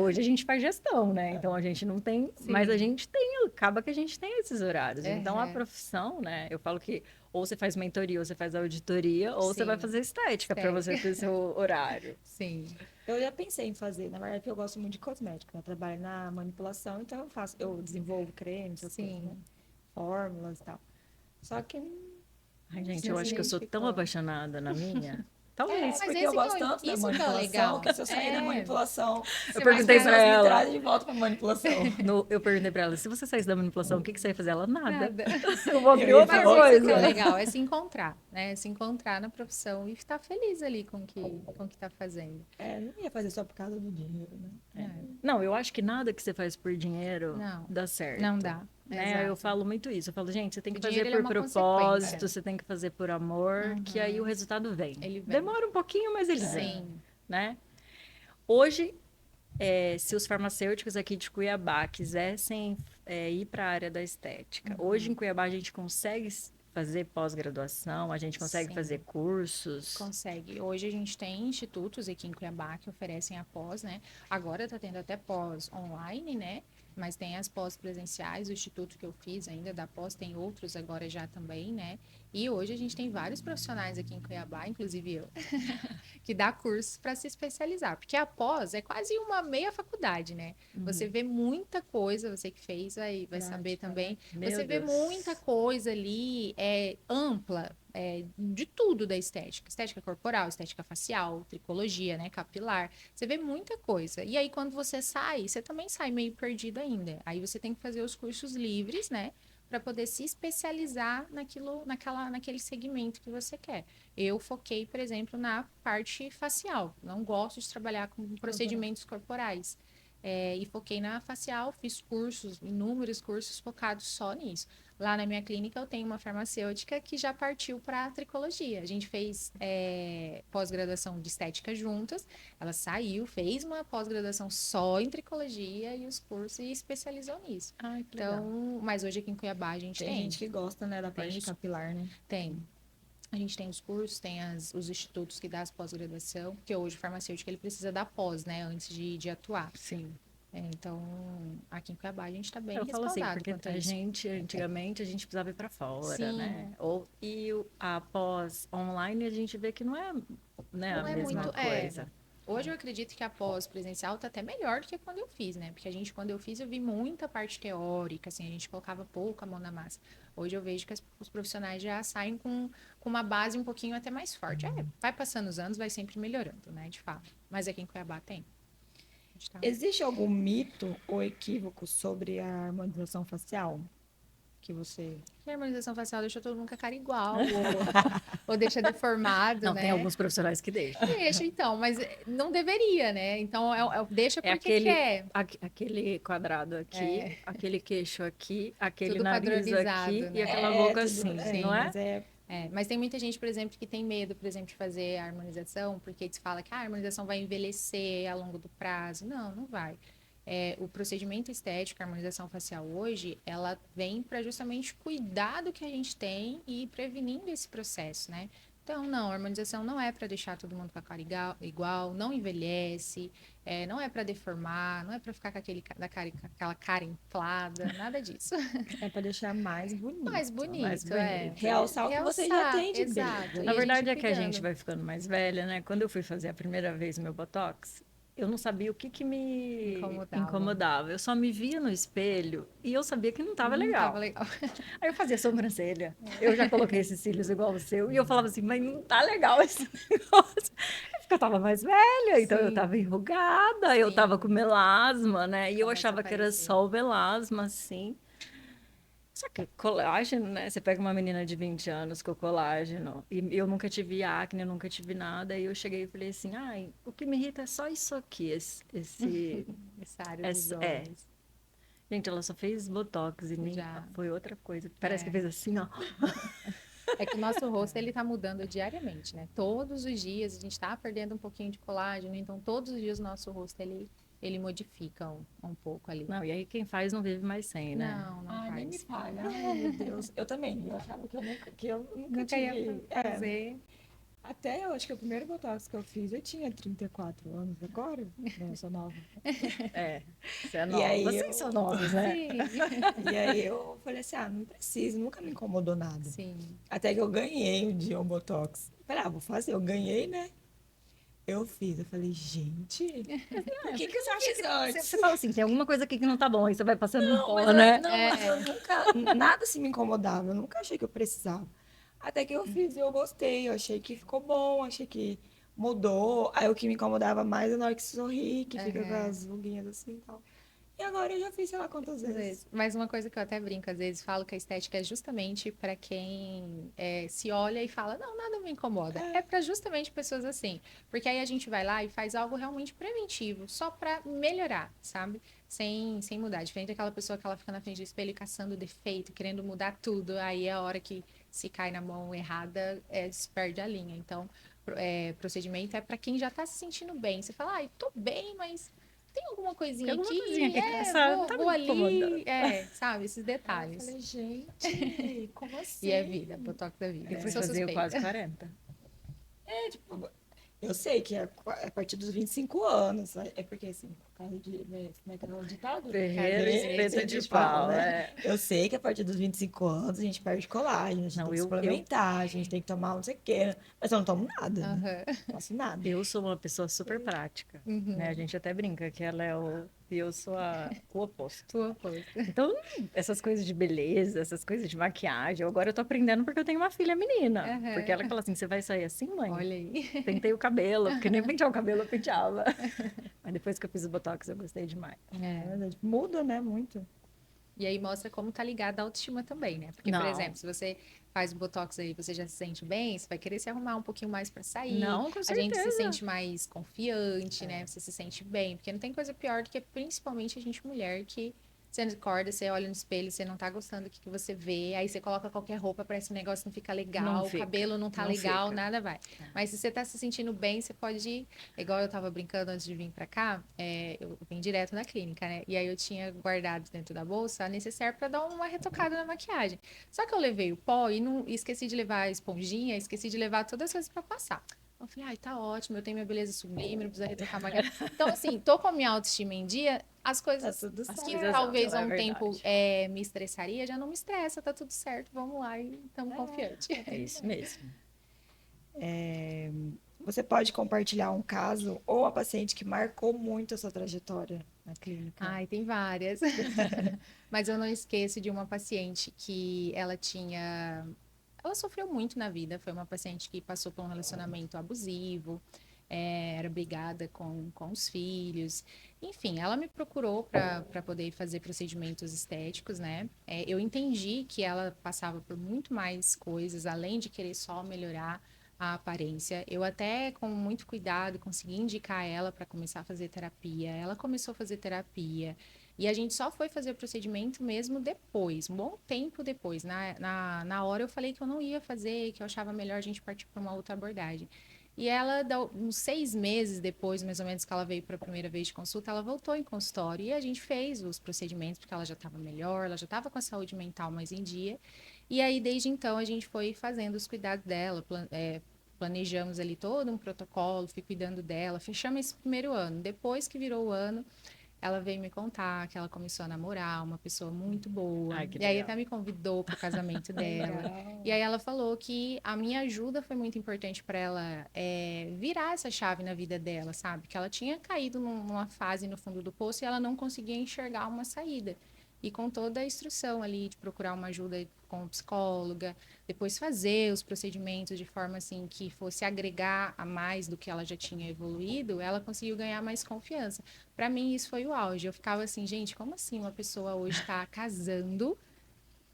Speaker 2: Hoje a gente faz gestão, né? Então a gente não tem, mas a
Speaker 3: Sim.
Speaker 2: gente tem, acaba que a gente tem esses horários. Então a
Speaker 3: Aham.
Speaker 2: profissão, né? Eu falo que ou você faz mentoria, ou você faz auditoria, ou você
Speaker 3: Sim.
Speaker 2: vai fazer estética para você ter seu horário.
Speaker 3: Sim.
Speaker 1: Eu já pensei em fazer, na verdade, porque eu gosto muito de cosmética. Eu trabalho na manipulação, então eu desenvolvo cremes, essas coisas,
Speaker 3: Sim.
Speaker 1: né? Fórmulas e tal. Só que
Speaker 2: Ai, gente,
Speaker 1: Você
Speaker 2: eu
Speaker 1: se
Speaker 2: acho que eu sou tão
Speaker 1: identificou.
Speaker 2: apaixonada na minha. Talvez.
Speaker 3: Mas
Speaker 1: porque
Speaker 3: esse
Speaker 1: eu
Speaker 3: que é
Speaker 1: gosto tanto da
Speaker 3: isso que é o
Speaker 1: manipulação,
Speaker 3: legal.
Speaker 1: que se eu sair da manipulação,
Speaker 3: Você
Speaker 2: Eu
Speaker 3: vai
Speaker 2: perguntei
Speaker 1: as
Speaker 2: pra
Speaker 1: pessoas me
Speaker 2: ela.
Speaker 1: trazem de volta pra manipulação.
Speaker 2: Eu perguntei pra ela, se você saísse da manipulação, o que você ia fazer? Ela, nada.
Speaker 3: Nada.
Speaker 2: Eu vou abrir
Speaker 1: Eu ia
Speaker 2: outra
Speaker 1: falar
Speaker 3: Mas isso que é
Speaker 2: coisa.
Speaker 3: legal, é se encontrar, né? Se encontrar na profissão e estar feliz ali com o que tá fazendo.
Speaker 1: Não ia fazer só por causa do dinheiro, né?
Speaker 2: Não, eu acho que nada que você faz por dinheiro
Speaker 3: Não.
Speaker 2: dá certo.
Speaker 3: Não dá.
Speaker 2: Né?
Speaker 3: Exato.
Speaker 2: Eu falo muito isso. Eu falo, gente, você tem que
Speaker 3: O
Speaker 2: fazer
Speaker 3: dinheiro, ele é
Speaker 2: por
Speaker 3: uma
Speaker 2: propósito,
Speaker 3: consequência.
Speaker 2: você tem que fazer por amor, que aí o resultado vem.
Speaker 3: Ele vem.
Speaker 2: Demora um pouquinho, mas ele vem,
Speaker 3: Sim.
Speaker 2: né? Hoje, se os farmacêuticos aqui de Cuiabá quisessem ir para a área da estética, hoje em Cuiabá a gente consegue fazer pós-graduação, a gente consegue
Speaker 3: Sim.
Speaker 2: fazer cursos.
Speaker 3: Consegue. Hoje a gente tem institutos aqui em Cuiabá que oferecem a pós, né? Agora tá tendo até pós online, né? Mas tem as pós presenciais, o instituto que eu fiz ainda da pós, tem outros agora já também, né? E hoje a gente tem vários profissionais aqui em Cuiabá, inclusive eu, que dá cursos para se especializar. Porque a pós é quase uma meia faculdade, né? Você vê muita coisa, você que fez vai saber também.
Speaker 2: Meu
Speaker 3: Você vê
Speaker 2: Deus.
Speaker 3: muita coisa ali ampla, de tudo da estética. Estética corporal, estética facial, tricologia, né? Capilar. Você vê muita coisa. E aí, quando você sai, você também sai meio perdido ainda. Aí você tem que fazer os cursos livres, né? Para poder se especializar naquele segmento que você quer. Eu foquei, por exemplo, na parte facial. Não gosto de trabalhar com procedimentos corporais. E foquei na facial, fiz cursos, inúmeros cursos focados só nisso. Lá na minha clínica eu tenho uma farmacêutica que já partiu para a tricologia. A gente fez pós-graduação de estética juntas. Ela saiu, fez uma pós-graduação só em tricologia e os cursos e especializou nisso.
Speaker 2: Ai, que legal.
Speaker 3: Então, mas hoje aqui em Cuiabá a gente
Speaker 1: Tem
Speaker 3: tem.
Speaker 1: gente que gosta, né, da parte
Speaker 3: isso.
Speaker 1: capilar, né?
Speaker 3: Tem. A gente tem os cursos, tem os institutos que dão as pós-graduação, porque hoje o farmacêutico ele precisa da pós, né, antes de atuar.
Speaker 2: Sim.
Speaker 3: Então, aqui em Cuiabá a gente está bem
Speaker 2: Eu falo assim,
Speaker 3: respaldado
Speaker 2: porque
Speaker 3: quanto a
Speaker 2: a
Speaker 3: isso.
Speaker 2: gente, antigamente, a gente precisava ir para fora,
Speaker 3: Sim,
Speaker 2: né? A pós online, a gente vê que não é, né, a
Speaker 3: não é
Speaker 2: mesma
Speaker 3: muito.
Speaker 2: coisa.
Speaker 3: Hoje eu acredito que a pós presencial tá até melhor do que quando eu fiz, né? Porque quando eu fiz, eu vi muita parte teórica, assim, a gente colocava pouco a mão na massa. Hoje eu vejo que os profissionais já saem com uma base um pouquinho até mais forte. Vai passando os anos, vai sempre melhorando, né? De fato. Mas aqui em Cuiabá tem. A gente tá-
Speaker 1: Existe algum mito ou equívoco sobre a harmonização facial que você...
Speaker 3: A harmonização facial deixa todo mundo com a cara igual, ou deixa deformado,
Speaker 2: Não, tem
Speaker 3: né?
Speaker 2: alguns profissionais que deixam.
Speaker 3: Deixa, então, mas não deveria, né? Então, deixa
Speaker 2: É
Speaker 3: porque quer.
Speaker 2: aquele quadrado aqui, aquele queixo aqui, aquele
Speaker 3: Tudo
Speaker 2: nariz aqui
Speaker 3: padronizado,
Speaker 2: e
Speaker 3: né?
Speaker 2: aquela boca
Speaker 1: tudo,
Speaker 2: assim,
Speaker 3: Sim.
Speaker 2: não é?
Speaker 1: mas é...
Speaker 3: Mas tem muita gente, por exemplo, que tem medo, por exemplo, de fazer a harmonização, porque se fala que a harmonização vai envelhecer ao longo do prazo. Não, não vai. O procedimento estético, a harmonização facial hoje, ela vem para justamente cuidar do que a gente tem e ir prevenindo esse processo, né? Então, não, a harmonização não é para deixar todo mundo com a cara igual, não envelhece, não é para deformar, não é para ficar com aquela cara inflada, nada disso.
Speaker 1: É para deixar mais bonito.
Speaker 3: Mais
Speaker 2: Mais
Speaker 3: bonito,
Speaker 2: bonito.
Speaker 1: Realçar o que você já tem de
Speaker 3: exato.
Speaker 1: beleza.
Speaker 3: E
Speaker 2: Na
Speaker 3: a
Speaker 2: verdade
Speaker 3: gente
Speaker 2: é que a gente
Speaker 3: cuidando.
Speaker 2: vai ficando mais velha, né? Quando eu fui fazer a primeira vez meu botox, eu não sabia o que que me incomodava. Eu só me via no espelho e eu sabia que não estava
Speaker 3: Não tava
Speaker 2: legal.
Speaker 3: legal.
Speaker 2: Aí eu fazia sobrancelha. Eu já coloquei esses cílios igual o seu e eu falava assim, mas não tá legal esse negócio. É porque eu tava mais velha, então eu
Speaker 3: Sim.
Speaker 2: tava enrugada, eu tava
Speaker 3: Sim.
Speaker 2: com melasma, né? E eu
Speaker 3: Começa a
Speaker 2: achava que era
Speaker 3: aparecer.
Speaker 2: só o melasma, assim. Só que colágeno, né? Você pega uma menina de 20 anos com colágeno, e eu nunca tive acne, eu nunca tive nada, e eu cheguei e falei assim, ai, o que me irrita é só isso aqui,
Speaker 3: Essa área dos
Speaker 2: é.
Speaker 3: olhos.
Speaker 2: Gente, ela só fez botox e nem
Speaker 3: Já.
Speaker 2: foi outra coisa. Parece que fez assim, ó.
Speaker 3: É que o nosso rosto ele tá mudando diariamente, né? Todos os dias a gente tá perdendo um pouquinho de colágeno, então todos os dias o nosso rosto ele modifica um pouco ali.
Speaker 2: Não, e aí quem faz não vive mais sem, né?
Speaker 3: Não
Speaker 1: Ai, nem me
Speaker 3: faz.
Speaker 1: fale. Ai, meu Deus. Eu também. Eu achava que eu nunca
Speaker 3: Nunca ia
Speaker 1: tive.
Speaker 3: fazer.
Speaker 1: Até eu acho que o primeiro botox que eu fiz, eu tinha 34 anos agora. Não, eu sou nova.
Speaker 2: É, você é
Speaker 1: E
Speaker 2: nova.
Speaker 1: aí
Speaker 2: Vocês são novos, né?
Speaker 3: Sim.
Speaker 1: E aí eu falei assim, não preciso, nunca me incomodou nada.
Speaker 3: Sim.
Speaker 1: Até que eu ganhei um dia um botox. Falei, vou fazer, eu ganhei, né? Eu fiz, eu falei, gente, por que você acha isso antes?
Speaker 2: Você fala assim, tem alguma coisa aqui que não tá bom, aí você vai passando um pó,
Speaker 1: Mas
Speaker 2: né?
Speaker 1: mas eu nunca, nada se me incomodava, eu nunca achei que eu precisava. Até que eu fiz e eu gostei, eu achei que ficou bom, achei que mudou. Aí o que me incomodava mais é na hora que sorri, que fica com as ruguinhas assim e tal. E agora eu já fiz sei lá quantas
Speaker 3: Às
Speaker 1: vezes.
Speaker 3: vezes. Mas uma coisa que eu até brinco, às vezes, falo que a estética é justamente para quem se olha e fala, não, nada me incomoda. É para justamente pessoas assim. Porque aí a gente vai lá e faz algo realmente preventivo, só para melhorar, sabe? Sem mudar. Diferente daquela pessoa que ela fica na frente do espelho caçando defeito, querendo mudar tudo. Aí é a hora que se cai na mão errada, se perde a linha. Então, procedimento é para quem já tá se sentindo bem. Você fala, ai, tô bem, mas tem alguma coisinha
Speaker 2: Tem alguma
Speaker 3: aqui,
Speaker 2: coisinha aqui que essa não tá
Speaker 3: vou
Speaker 2: me incomodando.
Speaker 3: ali, sabe, esses
Speaker 1: Aí eu
Speaker 3: detalhes.
Speaker 1: falei, gente, como assim?
Speaker 3: E é vida, botox da vida.
Speaker 2: Eu fui
Speaker 3: Sou
Speaker 2: fazer
Speaker 3: suspeita.
Speaker 2: quase 40.
Speaker 1: Tipo, eu sei que é a partir dos 25 anos. É porque, assim, por causa de. Né, como é que é o ditado?
Speaker 2: Ferreiro
Speaker 1: Cabeça
Speaker 2: espeto de pau,
Speaker 1: né? Eu sei que a partir dos 25 anos a gente perde colágeno, a gente
Speaker 2: Não,
Speaker 1: tem que
Speaker 2: eu-
Speaker 1: suplementar, a gente tem que tomar não sei o quê. Mas eu não tomo nada, né?
Speaker 3: Aham.
Speaker 1: Não faço nada.
Speaker 2: Eu sou uma pessoa super prática, né? A gente até brinca que ela é e eu sou o oposto.
Speaker 3: Tua posta.
Speaker 2: Então, essas coisas de beleza, essas coisas de maquiagem, agora eu tô aprendendo porque eu tenho uma filha menina.
Speaker 3: Aham.
Speaker 2: Porque ela fala assim, você vai sair assim, mãe?
Speaker 3: Olha aí.
Speaker 2: Pentei o cabelo, porque nem pentear o cabelo eu penteava. Mas depois que eu fiz o Botox, eu gostei demais.
Speaker 1: Muda, né? Muito.
Speaker 3: E aí mostra como tá ligada à autoestima também, né? Porque, por
Speaker 2: Não.
Speaker 3: exemplo, se você faz o botox aí, você já se sente bem, você vai querer se arrumar um pouquinho mais pra sair.
Speaker 2: Não, com
Speaker 3: A gente se
Speaker 2: certeza.
Speaker 3: sente mais confiante, né? Você se sente bem, porque não tem coisa pior do que principalmente a gente mulher que Você acorda, você olha no espelho, você não tá gostando do que você vê, aí você coloca qualquer roupa, parece que o negócio não fica legal,
Speaker 2: Não
Speaker 3: o
Speaker 2: fica,
Speaker 3: cabelo não tá
Speaker 2: não
Speaker 3: legal,
Speaker 2: fica.
Speaker 3: nada vai. Mas se você tá se sentindo bem, você pode ir. Igual eu tava brincando antes de vir pra cá, eu vim direto da clínica, né? E aí eu tinha guardado dentro da bolsa a necessaire pra dar uma retocada na maquiagem. Só que eu levei o pó e esqueci de levar a esponjinha, esqueci de levar todas as coisas pra passar. Eu falei, ai, tá ótimo, eu tenho minha beleza sublime, não precisa retocar a maquiagem. Então, assim, tô com a minha autoestima em dia, as
Speaker 1: Tá
Speaker 3: coisas
Speaker 1: tudo
Speaker 2: As
Speaker 3: que
Speaker 2: coisas
Speaker 1: certo.
Speaker 3: talvez há
Speaker 2: andam, é
Speaker 3: um tempo
Speaker 2: verdade.
Speaker 3: me estressaria, já não me estressa, tá tudo certo, vamos lá e estamos confiantes.
Speaker 2: É isso mesmo.
Speaker 1: Você pode compartilhar um caso ou a paciente que marcou muito a sua trajetória na clínica?
Speaker 3: Ai, tem várias. Mas eu não esqueço de uma paciente que ela tinha. Ela sofreu muito na vida. Foi uma paciente que passou por um relacionamento abusivo, era brigada com os filhos. Enfim, ela me procurou para poder fazer procedimentos estéticos, né? Eu entendi que ela passava por muito mais coisas, além de querer só melhorar a aparência. Eu até, com muito cuidado, consegui indicar ela para começar a fazer terapia. Ela começou a fazer terapia. E a gente só foi fazer o procedimento mesmo depois, um bom tempo depois. Na hora eu falei que eu não ia fazer, que eu achava melhor a gente partir para uma outra abordagem. E ela, uns 6 meses depois, mais ou menos, que ela veio para a primeira vez de consulta, ela voltou em consultório e a gente fez os procedimentos, porque ela já estava melhor, ela já estava com a saúde mental mais em dia. E aí, desde então, a gente foi fazendo os cuidados dela, planejamos ali todo um protocolo, fui cuidando dela, fechamos esse primeiro ano. Depois que virou o ano, ela veio me contar que ela começou a namorar uma pessoa muito boa.
Speaker 2: Ai, que
Speaker 3: E aí
Speaker 2: legal.
Speaker 3: até me convidou para o casamento dela. E
Speaker 1: Legal.
Speaker 3: aí ela falou que a minha ajuda foi muito importante para ela virar essa chave na vida dela, sabe? Que ela tinha caído numa fase no fundo do poço e ela não conseguia enxergar uma saída. E com toda a instrução ali de procurar uma ajuda com psicóloga, depois fazer os procedimentos de forma assim que fosse agregar a mais do que ela já tinha evoluído, ela conseguiu ganhar mais confiança. Para mim, isso foi o auge. Eu ficava assim, gente, como assim uma pessoa hoje está casando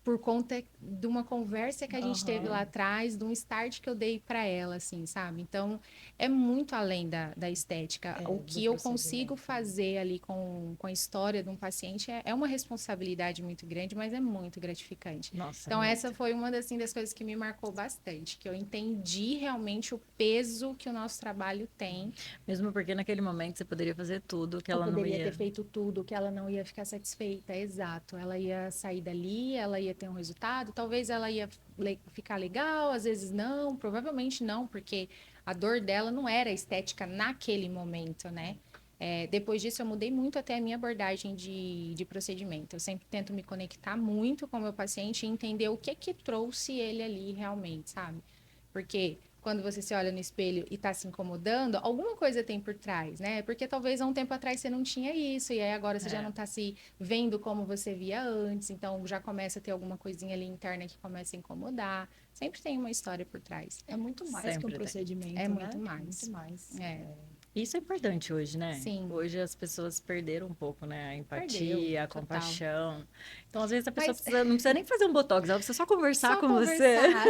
Speaker 3: por conta de uma conversa que a gente teve lá
Speaker 1: Aham.
Speaker 3: atrás, de um start que eu dei para ela, assim, sabe? Então, é muito além da estética.
Speaker 1: É,
Speaker 3: O
Speaker 1: do
Speaker 3: que eu consigo
Speaker 1: procedimento.
Speaker 3: fazer ali com a história de um paciente é uma responsabilidade muito grande, mas é muito gratificante.
Speaker 2: Nossa,
Speaker 3: Então, essa
Speaker 2: muito.
Speaker 3: foi uma assim, das coisas que me marcou bastante, que eu entendi realmente o peso que o nosso trabalho tem.
Speaker 2: Mesmo porque naquele momento você poderia fazer tudo que
Speaker 3: Eu
Speaker 2: ela não
Speaker 3: poderia ter
Speaker 2: ia.
Speaker 3: feito tudo, que ela não ia ficar satisfeita, exato. Ela ia sair dali, ela ia ter um resultado, talvez ela ia ficar legal, às vezes não, provavelmente não, porque a dor dela não era estética naquele momento, né? Depois disso, eu mudei muito até a minha abordagem de procedimento. Eu sempre tento me conectar muito com o meu paciente e entender o que que trouxe ele ali realmente, sabe? Porque quando você se olha no espelho e está se incomodando, alguma coisa tem por trás, né? Porque talvez há um tempo atrás você não tinha isso, e aí agora você já não
Speaker 2: É,
Speaker 3: está se vendo como você via antes, então já começa a ter alguma coisinha ali interna que começa a incomodar. Sempre tem uma história por trás.
Speaker 1: É muito mais que um
Speaker 2: sempre tem.
Speaker 3: É
Speaker 1: procedimento,
Speaker 3: muito
Speaker 1: né? Muito
Speaker 3: mais.
Speaker 1: mais.
Speaker 3: É,
Speaker 2: Isso é importante hoje, né?
Speaker 3: sim,
Speaker 2: Hoje as pessoas perderam um pouco, né? A
Speaker 3: perdeu,
Speaker 2: empatia, a
Speaker 3: total.
Speaker 2: compaixão. Então, às vezes, a pessoa
Speaker 3: Mas
Speaker 2: não precisa nem fazer um botox, ela precisa só conversar
Speaker 3: só
Speaker 2: com você.
Speaker 3: conversar,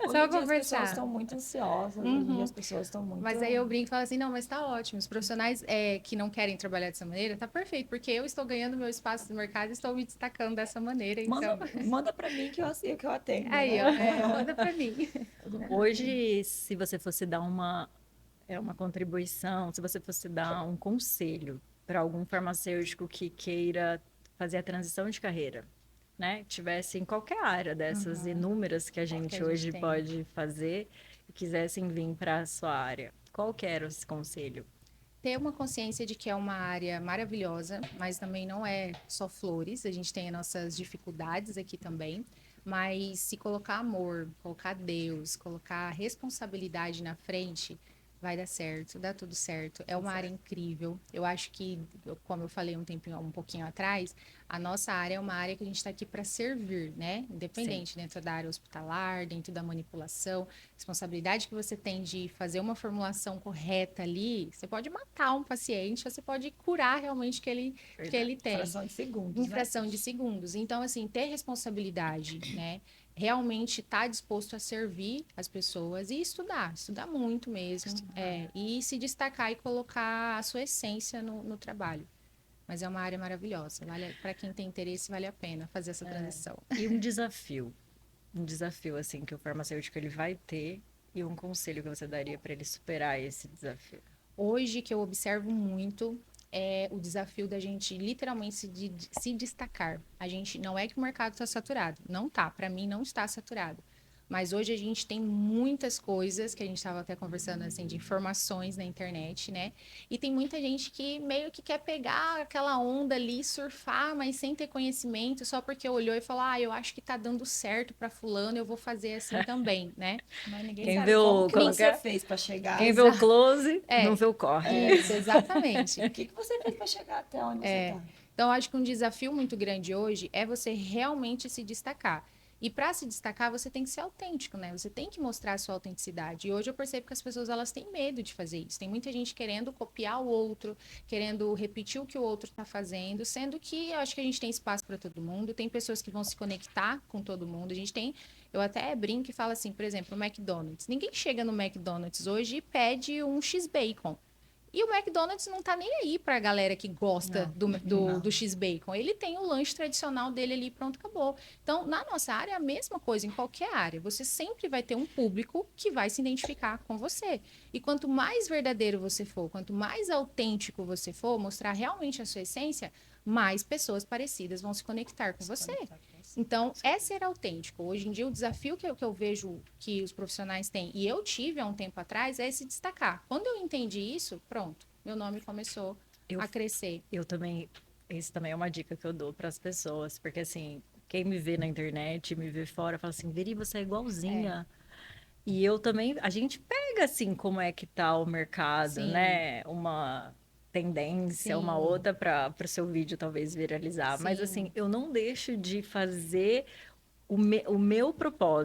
Speaker 1: Hoje
Speaker 3: só
Speaker 1: em dia as pessoas
Speaker 3: conversar.
Speaker 1: estão muito ansiosas, hoje em dia
Speaker 3: Uhum.
Speaker 1: as pessoas estão muito.
Speaker 3: Mas aí eu brinco e falo assim, não, mas tá ótimo. Os profissionais que não querem trabalhar dessa maneira, tá perfeito, porque eu estou ganhando meu espaço no mercado e estou me destacando dessa maneira,
Speaker 1: Manda,
Speaker 3: então.
Speaker 1: manda para mim que eu atendo,
Speaker 3: Aí,
Speaker 1: né?
Speaker 3: ó, manda pra mim.
Speaker 2: Hoje, se você fosse dar uma contribuição, se você fosse dar um conselho para algum farmacêutico que queira fazer a transição de carreira, né? Tivesse em qualquer área dessas
Speaker 3: Uhum.
Speaker 2: inúmeras que a
Speaker 3: Que a
Speaker 2: gente
Speaker 3: gente
Speaker 2: hoje
Speaker 3: tem.
Speaker 2: pode fazer e quisessem vir para a sua área, qual que era esse conselho?
Speaker 3: Ter uma consciência de que é uma área maravilhosa, mas também não é só flores. A gente tem as nossas dificuldades aqui também. Mas se colocar amor, colocar Deus, colocar responsabilidade na frente, vai dar certo, dá tudo certo. É uma área incrível. Eu acho que, como eu falei um pouquinho atrás, a nossa área é uma área que a gente está aqui para servir, né?
Speaker 2: Sim,
Speaker 3: Independente dentro da área hospitalar, dentro da manipulação, responsabilidade que você tem de fazer uma formulação correta ali, você pode matar um paciente, ou você pode curar realmente que
Speaker 2: verdade.
Speaker 3: ele tem
Speaker 1: Fração de segundos,
Speaker 3: em
Speaker 1: né?
Speaker 3: fração de segundos. Então, assim, ter responsabilidade, né? Realmente estar disposto a servir as pessoas e estudar muito mesmo, e se destacar e colocar a sua essência no trabalho. Mas é uma área maravilhosa. Para quem tem interesse, vale a pena fazer essa transição.
Speaker 2: E um desafio assim que o farmacêutico ele vai ter e um conselho que você daria para ele superar esse desafio.
Speaker 3: Hoje, que eu observo muito, é o desafio da gente literalmente se destacar. A gente, não é que o mercado está saturado. Não tá. Para mim, não está saturado. Mas hoje a gente tem muitas coisas que a gente estava até conversando assim de informações na internet, né? E tem muita gente que meio que quer pegar aquela onda ali, surfar, mas sem ter conhecimento, só porque olhou e falou: "Ah, eu acho que tá dando certo para fulano, eu vou fazer assim também", né?
Speaker 1: Mas ninguém
Speaker 2: Quem
Speaker 1: sabe
Speaker 2: vê
Speaker 1: como
Speaker 2: o,
Speaker 1: que
Speaker 2: como que
Speaker 1: você
Speaker 2: é?
Speaker 1: fez para chegar.
Speaker 2: Quem vê o close, não
Speaker 3: É,
Speaker 2: vê o corre.
Speaker 3: isso, exatamente.
Speaker 1: O que você fez para chegar até onde você está?
Speaker 3: Então, eu acho que um desafio muito grande hoje é você realmente se destacar. E para se destacar, você tem que ser autêntico, né? Você tem que mostrar a sua autenticidade. E hoje eu percebo que as pessoas elas têm medo de fazer isso. Tem muita gente querendo copiar o outro, querendo repetir o que o outro está fazendo, sendo que eu acho que a gente tem espaço para todo mundo. Tem pessoas que vão se conectar com todo mundo. A gente tem, eu até brinco e falo assim, por exemplo, o McDonald's. Ninguém chega no McDonald's hoje e pede um X-Bacon. E o McDonald's não tá nem aí pra galera que gosta do X-Bacon. Ele tem o lanche tradicional dele ali, pronto, acabou. Então, na nossa área, é a mesma coisa, em qualquer área. Você sempre vai ter um público que vai se identificar com você. E quanto mais verdadeiro você for, quanto mais autêntico você for, mostrar realmente a sua essência, mais pessoas parecidas vão se conectar com você. Então, é ser autêntico. Hoje em dia, o desafio que eu vejo que os profissionais têm, e eu tive há um tempo atrás, é se destacar. Quando eu entendi isso, pronto, meu nome começou
Speaker 2: Eu,
Speaker 3: a crescer.
Speaker 2: eu também, isso também é uma dica que eu dou para as pessoas, porque assim, quem me vê na internet, me vê fora, fala assim, Veri, você é igualzinha. E eu também, a gente pega assim como é que tá o mercado,
Speaker 3: Sim,
Speaker 2: né? Uma tendência, uma
Speaker 3: sim,
Speaker 2: outra para o seu vídeo talvez viralizar. Mas assim,
Speaker 3: sim.
Speaker 2: eu não deixo de fazer o meu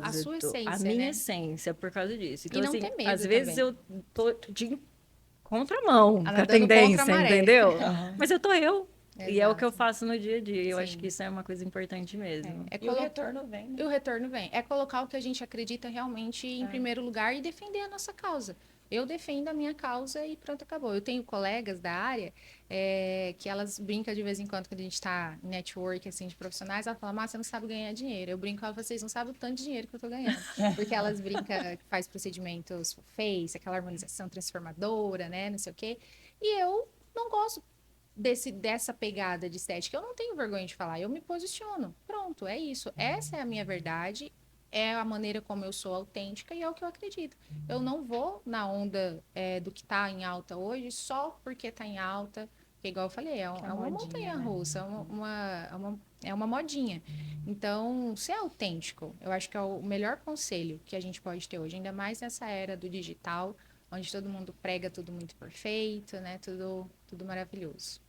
Speaker 3: A sua
Speaker 2: propósito, a
Speaker 3: essência,
Speaker 2: minha
Speaker 3: né?
Speaker 2: essência por causa disso.
Speaker 3: E
Speaker 2: Então,
Speaker 3: não
Speaker 2: assim,
Speaker 3: ter
Speaker 2: às
Speaker 3: medo
Speaker 2: vezes
Speaker 3: também.
Speaker 2: eu tô de contramão com a
Speaker 3: Nadando contra a
Speaker 2: tendência,
Speaker 3: maré.
Speaker 2: entendeu?
Speaker 1: Aham.
Speaker 2: Mas eu tô eu. E é o que eu
Speaker 3: Exato.
Speaker 2: faço no dia a dia. Eu acho que
Speaker 3: Sim.
Speaker 2: isso é uma coisa importante mesmo.
Speaker 3: É
Speaker 1: E o retorno vem,
Speaker 3: E
Speaker 1: né?
Speaker 3: o retorno vem. É colocar o que a gente acredita realmente em primeiro lugar e defender a nossa causa. Eu defendo a minha causa e pronto, acabou. Eu tenho colegas da área que elas brincam de vez em quando, quando a gente está em network assim, de profissionais, ela fala, mas você não sabe ganhar dinheiro. Eu brinco, ela fala, vocês não sabem o tanto de dinheiro que eu estou ganhando. Porque elas brincam, faz procedimentos face, aquela harmonização transformadora, né? Não sei o quê. E eu não gosto dessa pegada de estética. Eu não tenho vergonha de falar, eu me posiciono. Pronto, é isso. Essa é a minha verdade, é a maneira como eu sou autêntica e é o que eu acredito. Eu não vou na onda do que está em alta hoje só porque está em alta. Porque, igual eu falei,
Speaker 1: Que é
Speaker 3: é uma
Speaker 1: modinha,
Speaker 3: montanha
Speaker 1: né?
Speaker 3: russa, é uma modinha. Então, ser autêntico, eu acho que é o melhor conselho que a gente pode ter hoje, ainda mais nessa era do digital, onde todo mundo prega tudo muito perfeito, né? Tudo maravilhoso.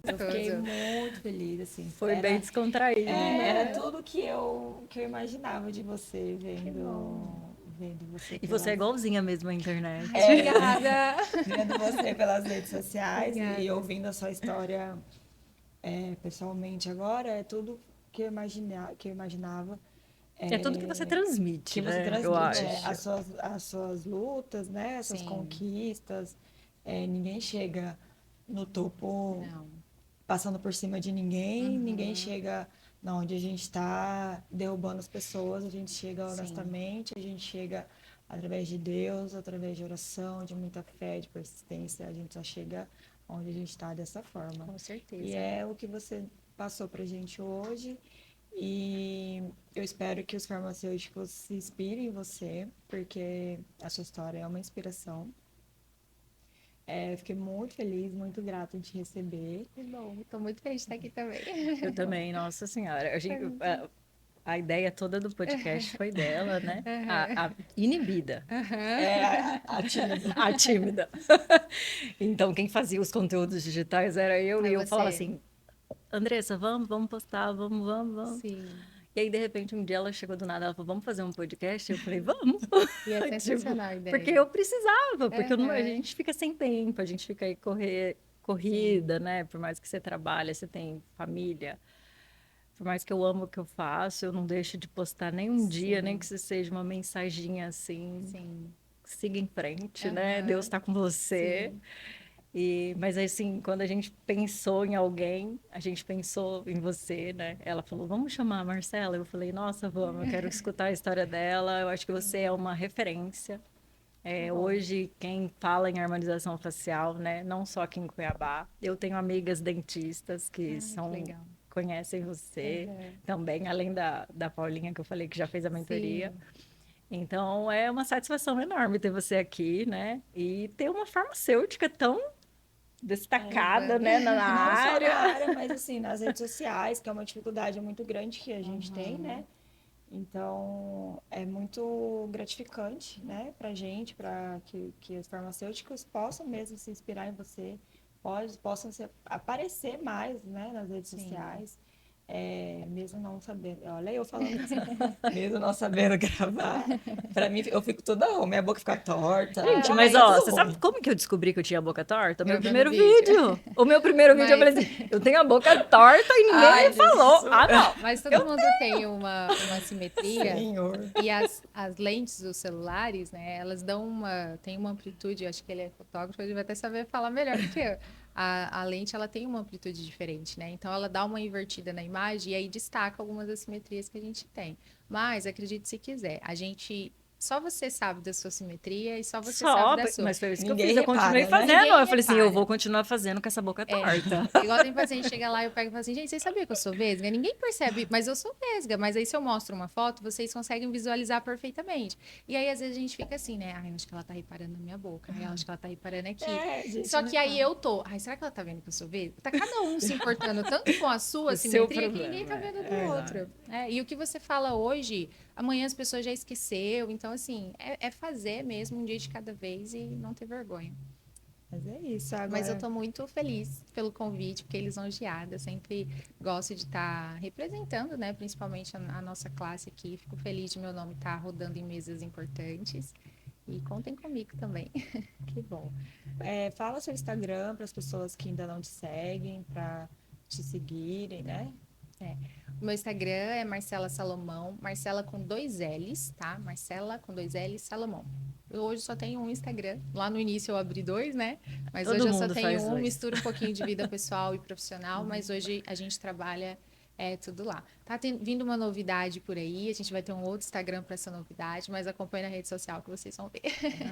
Speaker 1: Eu fiquei muito feliz, assim.
Speaker 2: Foi bem descontraído,
Speaker 1: Era
Speaker 2: né?
Speaker 1: tudo que eu imaginava de você, vendo você
Speaker 2: E você é igualzinha mesmo à internet.
Speaker 3: Ai, obrigada.
Speaker 1: vendo você pelas redes sociais e
Speaker 3: Obrigada.
Speaker 1: ouvindo a sua história pessoalmente agora, é tudo que eu imaginava
Speaker 2: É tudo que você transmite,
Speaker 1: que você
Speaker 2: né? Eu
Speaker 1: transmite,
Speaker 2: acho.
Speaker 1: as suas lutas, né? As suas
Speaker 3: Sim,
Speaker 1: conquistas. Ninguém chega no topo
Speaker 3: não.
Speaker 1: passando por cima de ninguém, ninguém
Speaker 3: Uhum,
Speaker 1: chega na onde a gente está derrubando as pessoas, a gente chega
Speaker 3: sim,
Speaker 1: honestamente, a gente chega através de Deus, através de oração, de muita fé, de persistência, a gente só chega onde a gente está dessa forma.
Speaker 3: com
Speaker 1: E
Speaker 3: certeza.
Speaker 1: é o que você passou pra gente hoje. E eu espero que os farmacêuticos se inspirem em você, porque a sua história é uma inspiração. Fiquei muito feliz, muito grata em te receber.
Speaker 3: Que bom, estou muito feliz de estar aqui também.
Speaker 2: Eu também, nossa senhora.
Speaker 3: Foi muito
Speaker 2: A ideia toda do podcast foi dela, né?
Speaker 3: Aham.
Speaker 2: A inibida,
Speaker 3: Aham.
Speaker 1: A tímida.
Speaker 2: a tímida. Então, quem fazia os conteúdos digitais era eu,
Speaker 3: É
Speaker 2: e eu falava
Speaker 3: você.
Speaker 2: assim, Andressa, vamos postar, vamos.
Speaker 3: Sim.
Speaker 2: E aí, de repente, um dia ela chegou do nada, ela falou, vamos fazer um podcast? Eu falei, vamos.
Speaker 3: E é
Speaker 2: Tipo,
Speaker 3: sensacional a
Speaker 2: porque
Speaker 3: ideia.
Speaker 2: eu precisava, porque a
Speaker 3: Aham.
Speaker 2: gente fica sem tempo, a gente fica aí
Speaker 3: Sim,
Speaker 2: corrida, né? Por mais que você trabalhe, você tem família. Por mais que eu amo o que eu faço, eu não deixo de postar nem um dia, nem que
Speaker 3: sim,
Speaker 2: isso seja uma mensaginha assim.
Speaker 3: sim.
Speaker 2: Siga em frente, né? Deus
Speaker 3: Aham.
Speaker 2: está com você.
Speaker 3: Sim.
Speaker 2: Mas assim, quando a gente pensou em alguém, a gente pensou em você, né? Ela falou, vamos chamar a Marcela? Eu falei, nossa, vamos, eu quero escutar a história dela. Eu acho que você é uma referência.
Speaker 1: Bom.
Speaker 2: Hoje, quem fala em harmonização facial, né? Não só aqui em Cuiabá. Eu tenho amigas dentistas que
Speaker 3: Que legal.
Speaker 2: conhecem você
Speaker 3: Uhum.
Speaker 2: também, além da Paulinha, que eu falei que já fez a mentoria.
Speaker 3: Sim.
Speaker 2: Então, é uma satisfação enorme ter você aqui, né? E ter uma farmacêutica tão destacada,
Speaker 3: Bombando.
Speaker 2: né, na
Speaker 1: Não só na
Speaker 2: área.
Speaker 1: área, mas assim, nas redes sociais, que é uma dificuldade muito grande que a gente tem, né? Então, é muito gratificante, né, pra gente, para que os farmacêuticos possam mesmo se inspirar em você, possam aparecer mais, né, nas redes
Speaker 3: Sim.
Speaker 1: sociais, mesmo não sabendo. Olha, eu falando isso, mesmo não sabendo gravar, pra mim, eu fico toda ruim, minha boca fica torta,
Speaker 2: Gente, mas
Speaker 1: fica
Speaker 2: ó,
Speaker 1: tudo
Speaker 2: você sabe
Speaker 1: ruim.
Speaker 2: como que eu descobri que eu tinha a boca torta? O meu
Speaker 3: Eu vendo o
Speaker 2: primeiro
Speaker 3: vídeo.
Speaker 2: vídeo. O meu primeiro vídeo eu
Speaker 3: Mas,
Speaker 2: falei assim, eu tenho a boca torta e ninguém
Speaker 1: Ai,
Speaker 2: me falou.
Speaker 1: Jesus,
Speaker 2: Ah, não.
Speaker 3: mas todo
Speaker 2: Eu
Speaker 3: mundo tem uma simetria.
Speaker 1: Senhor.
Speaker 3: E as lentes dos celulares, né, elas têm uma amplitude, eu acho que ele é fotógrafo, ele vai até saber falar melhor do que eu. A lente, ela tem uma amplitude diferente, né? Então, ela dá uma invertida na imagem e aí destaca algumas assimetrias que a gente tem. Mas, acredite se quiser, só você sabe da sua simetria e só você sabe
Speaker 2: só,
Speaker 3: da sua.
Speaker 2: mas foi isso que eu
Speaker 1: Ninguém
Speaker 2: fiz. Eu continuei
Speaker 1: repara, né?
Speaker 2: fazendo.
Speaker 3: Ninguém
Speaker 2: Eu falei assim, eu
Speaker 3: repara.
Speaker 2: vou continuar fazendo com essa boca torta.
Speaker 3: Igual tem paciente chega lá e eu pego e falo assim, gente, vocês sabiam que eu sou vesga? Ninguém percebe, mas eu sou vesga. Mas aí se eu mostro uma foto, vocês conseguem visualizar perfeitamente. E aí, às vezes, a gente fica assim, né? Ai, eu acho que ela tá reparando na minha boca. Ai, eu acho que ela tá reparando aqui.
Speaker 1: Gente,
Speaker 3: Só
Speaker 1: não
Speaker 3: que aí
Speaker 1: repara.
Speaker 3: eu tô. Ai, será que ela tá vendo que eu sou vesga? Tá cada um se importando tanto com a sua
Speaker 2: O seu
Speaker 3: simetria que ninguém tá
Speaker 2: problema.
Speaker 3: vendo do outro. E o que você fala hoje, amanhã as pessoas já esqueceu. Então, assim, é fazer mesmo um dia de cada vez e não ter vergonha.
Speaker 1: Mas é isso,
Speaker 3: Mas eu
Speaker 1: agora.
Speaker 3: estou muito feliz pelo convite, fiquei lisonjeada. Sempre gosto de estar representando, né? Principalmente a nossa classe aqui. Fico feliz de meu nome estar rodando em mesas importantes. E contem comigo também.
Speaker 1: Que bom. Fala seu Instagram para as pessoas que ainda não te seguem, para te seguirem, né?
Speaker 3: O meu Instagram é Marcela Salomão, Marcela com 2 L's, tá? Marcela com 2 L's Salomão. Eu hoje só tenho um Instagram. Lá no início eu abri 2, né? Mas
Speaker 2: Todo
Speaker 3: hoje eu só
Speaker 2: mundo
Speaker 3: tenho
Speaker 2: faz
Speaker 3: um,
Speaker 2: 2.
Speaker 3: misturo um pouquinho de vida pessoal e profissional, mas hoje a gente trabalha tudo lá. Tá vindo uma novidade por aí, a gente vai ter um outro Instagram para essa novidade, mas acompanhe na rede social que vocês vão ver.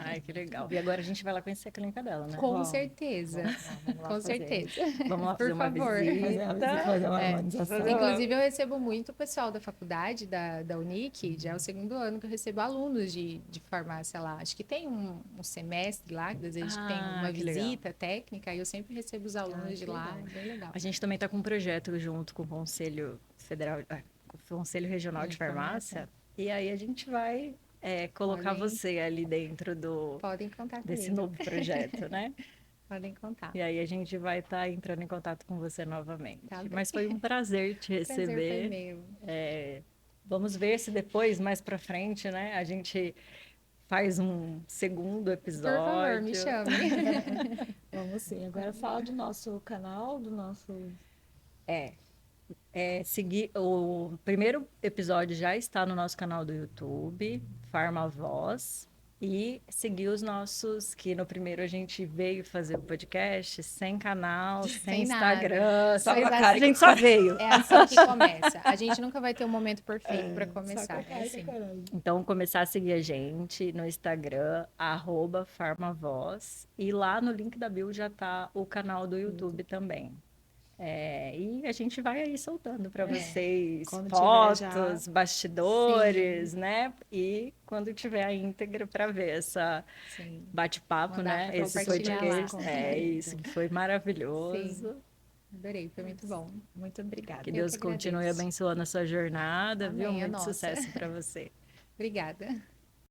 Speaker 2: Ai, que legal. E agora a gente vai lá conhecer a clínica dela, né?
Speaker 3: Com
Speaker 1: Vamos,
Speaker 3: certeza.
Speaker 1: vamos lá
Speaker 3: Com
Speaker 1: fazer.
Speaker 3: certeza.
Speaker 2: Vamos lá
Speaker 3: Por
Speaker 2: fazer uma
Speaker 3: favor.
Speaker 2: visita.
Speaker 1: Fazer uma harmonização.
Speaker 3: Inclusive, eu recebo muito pessoal da faculdade, da Unic, já é o segundo ano que eu recebo alunos de farmácia lá. Acho que tem um semestre lá, que às vezes tem uma
Speaker 2: Que legal.
Speaker 3: visita técnica, e eu sempre recebo os alunos de lá, é bem legal.
Speaker 2: A gente também está com um projeto junto com o Conselho Federal, com o Conselho Regional de Farmácia. E aí a gente vai colocar
Speaker 3: Podem-
Speaker 2: você ali dentro
Speaker 3: Podem contar
Speaker 2: desse
Speaker 3: comigo.
Speaker 2: novo projeto, né?
Speaker 3: Podem contar.
Speaker 2: E aí a gente vai estar entrando em contato com você novamente.
Speaker 3: Tá bem.
Speaker 2: Mas foi um prazer te
Speaker 3: Prazer foi
Speaker 2: receber.
Speaker 3: meu.
Speaker 2: Vamos ver se depois, mais pra frente, né, a gente faz um segundo
Speaker 3: Por favor, me
Speaker 2: episódio.
Speaker 3: chame.
Speaker 1: Vamos sim. Agora fala do nosso canal, do nosso.
Speaker 2: Seguir o primeiro episódio já está no nosso canal do YouTube, Farmavoz, e seguir os nossos, que no primeiro a gente veio fazer o podcast sem canal, sem
Speaker 3: Sem nada.
Speaker 2: Instagram,
Speaker 1: Só
Speaker 2: só
Speaker 1: com a
Speaker 3: Mas
Speaker 1: cara
Speaker 2: a gente só veio.
Speaker 3: É assim que começa. A gente nunca vai ter um momento perfeito para
Speaker 1: Só
Speaker 3: começar.
Speaker 1: com
Speaker 3: É assim.
Speaker 2: Então, começar a seguir a gente no Instagram, @farmavoz, e lá no link da bio já tá o canal do YouTube também. E a gente vai aí soltando para vocês
Speaker 1: Quando
Speaker 2: fotos,
Speaker 1: tiver já.
Speaker 2: bastidores, né? E quando tiver a íntegra para ver essa
Speaker 3: Sim.
Speaker 2: bate-papo,
Speaker 3: Mandar
Speaker 2: né?
Speaker 3: pra
Speaker 2: Esse
Speaker 3: compartilhar lá.
Speaker 2: podcast. Isso que foi maravilhoso.
Speaker 3: Sim. Adorei, foi muito bom.
Speaker 1: Muito obrigada.
Speaker 2: Que
Speaker 3: Eu
Speaker 2: Deus
Speaker 3: que
Speaker 2: continue
Speaker 3: agradeço.
Speaker 2: abençoando a sua jornada, viu?
Speaker 3: Amém, a
Speaker 2: Muito
Speaker 3: nossa.
Speaker 2: sucesso para você.
Speaker 3: Obrigada.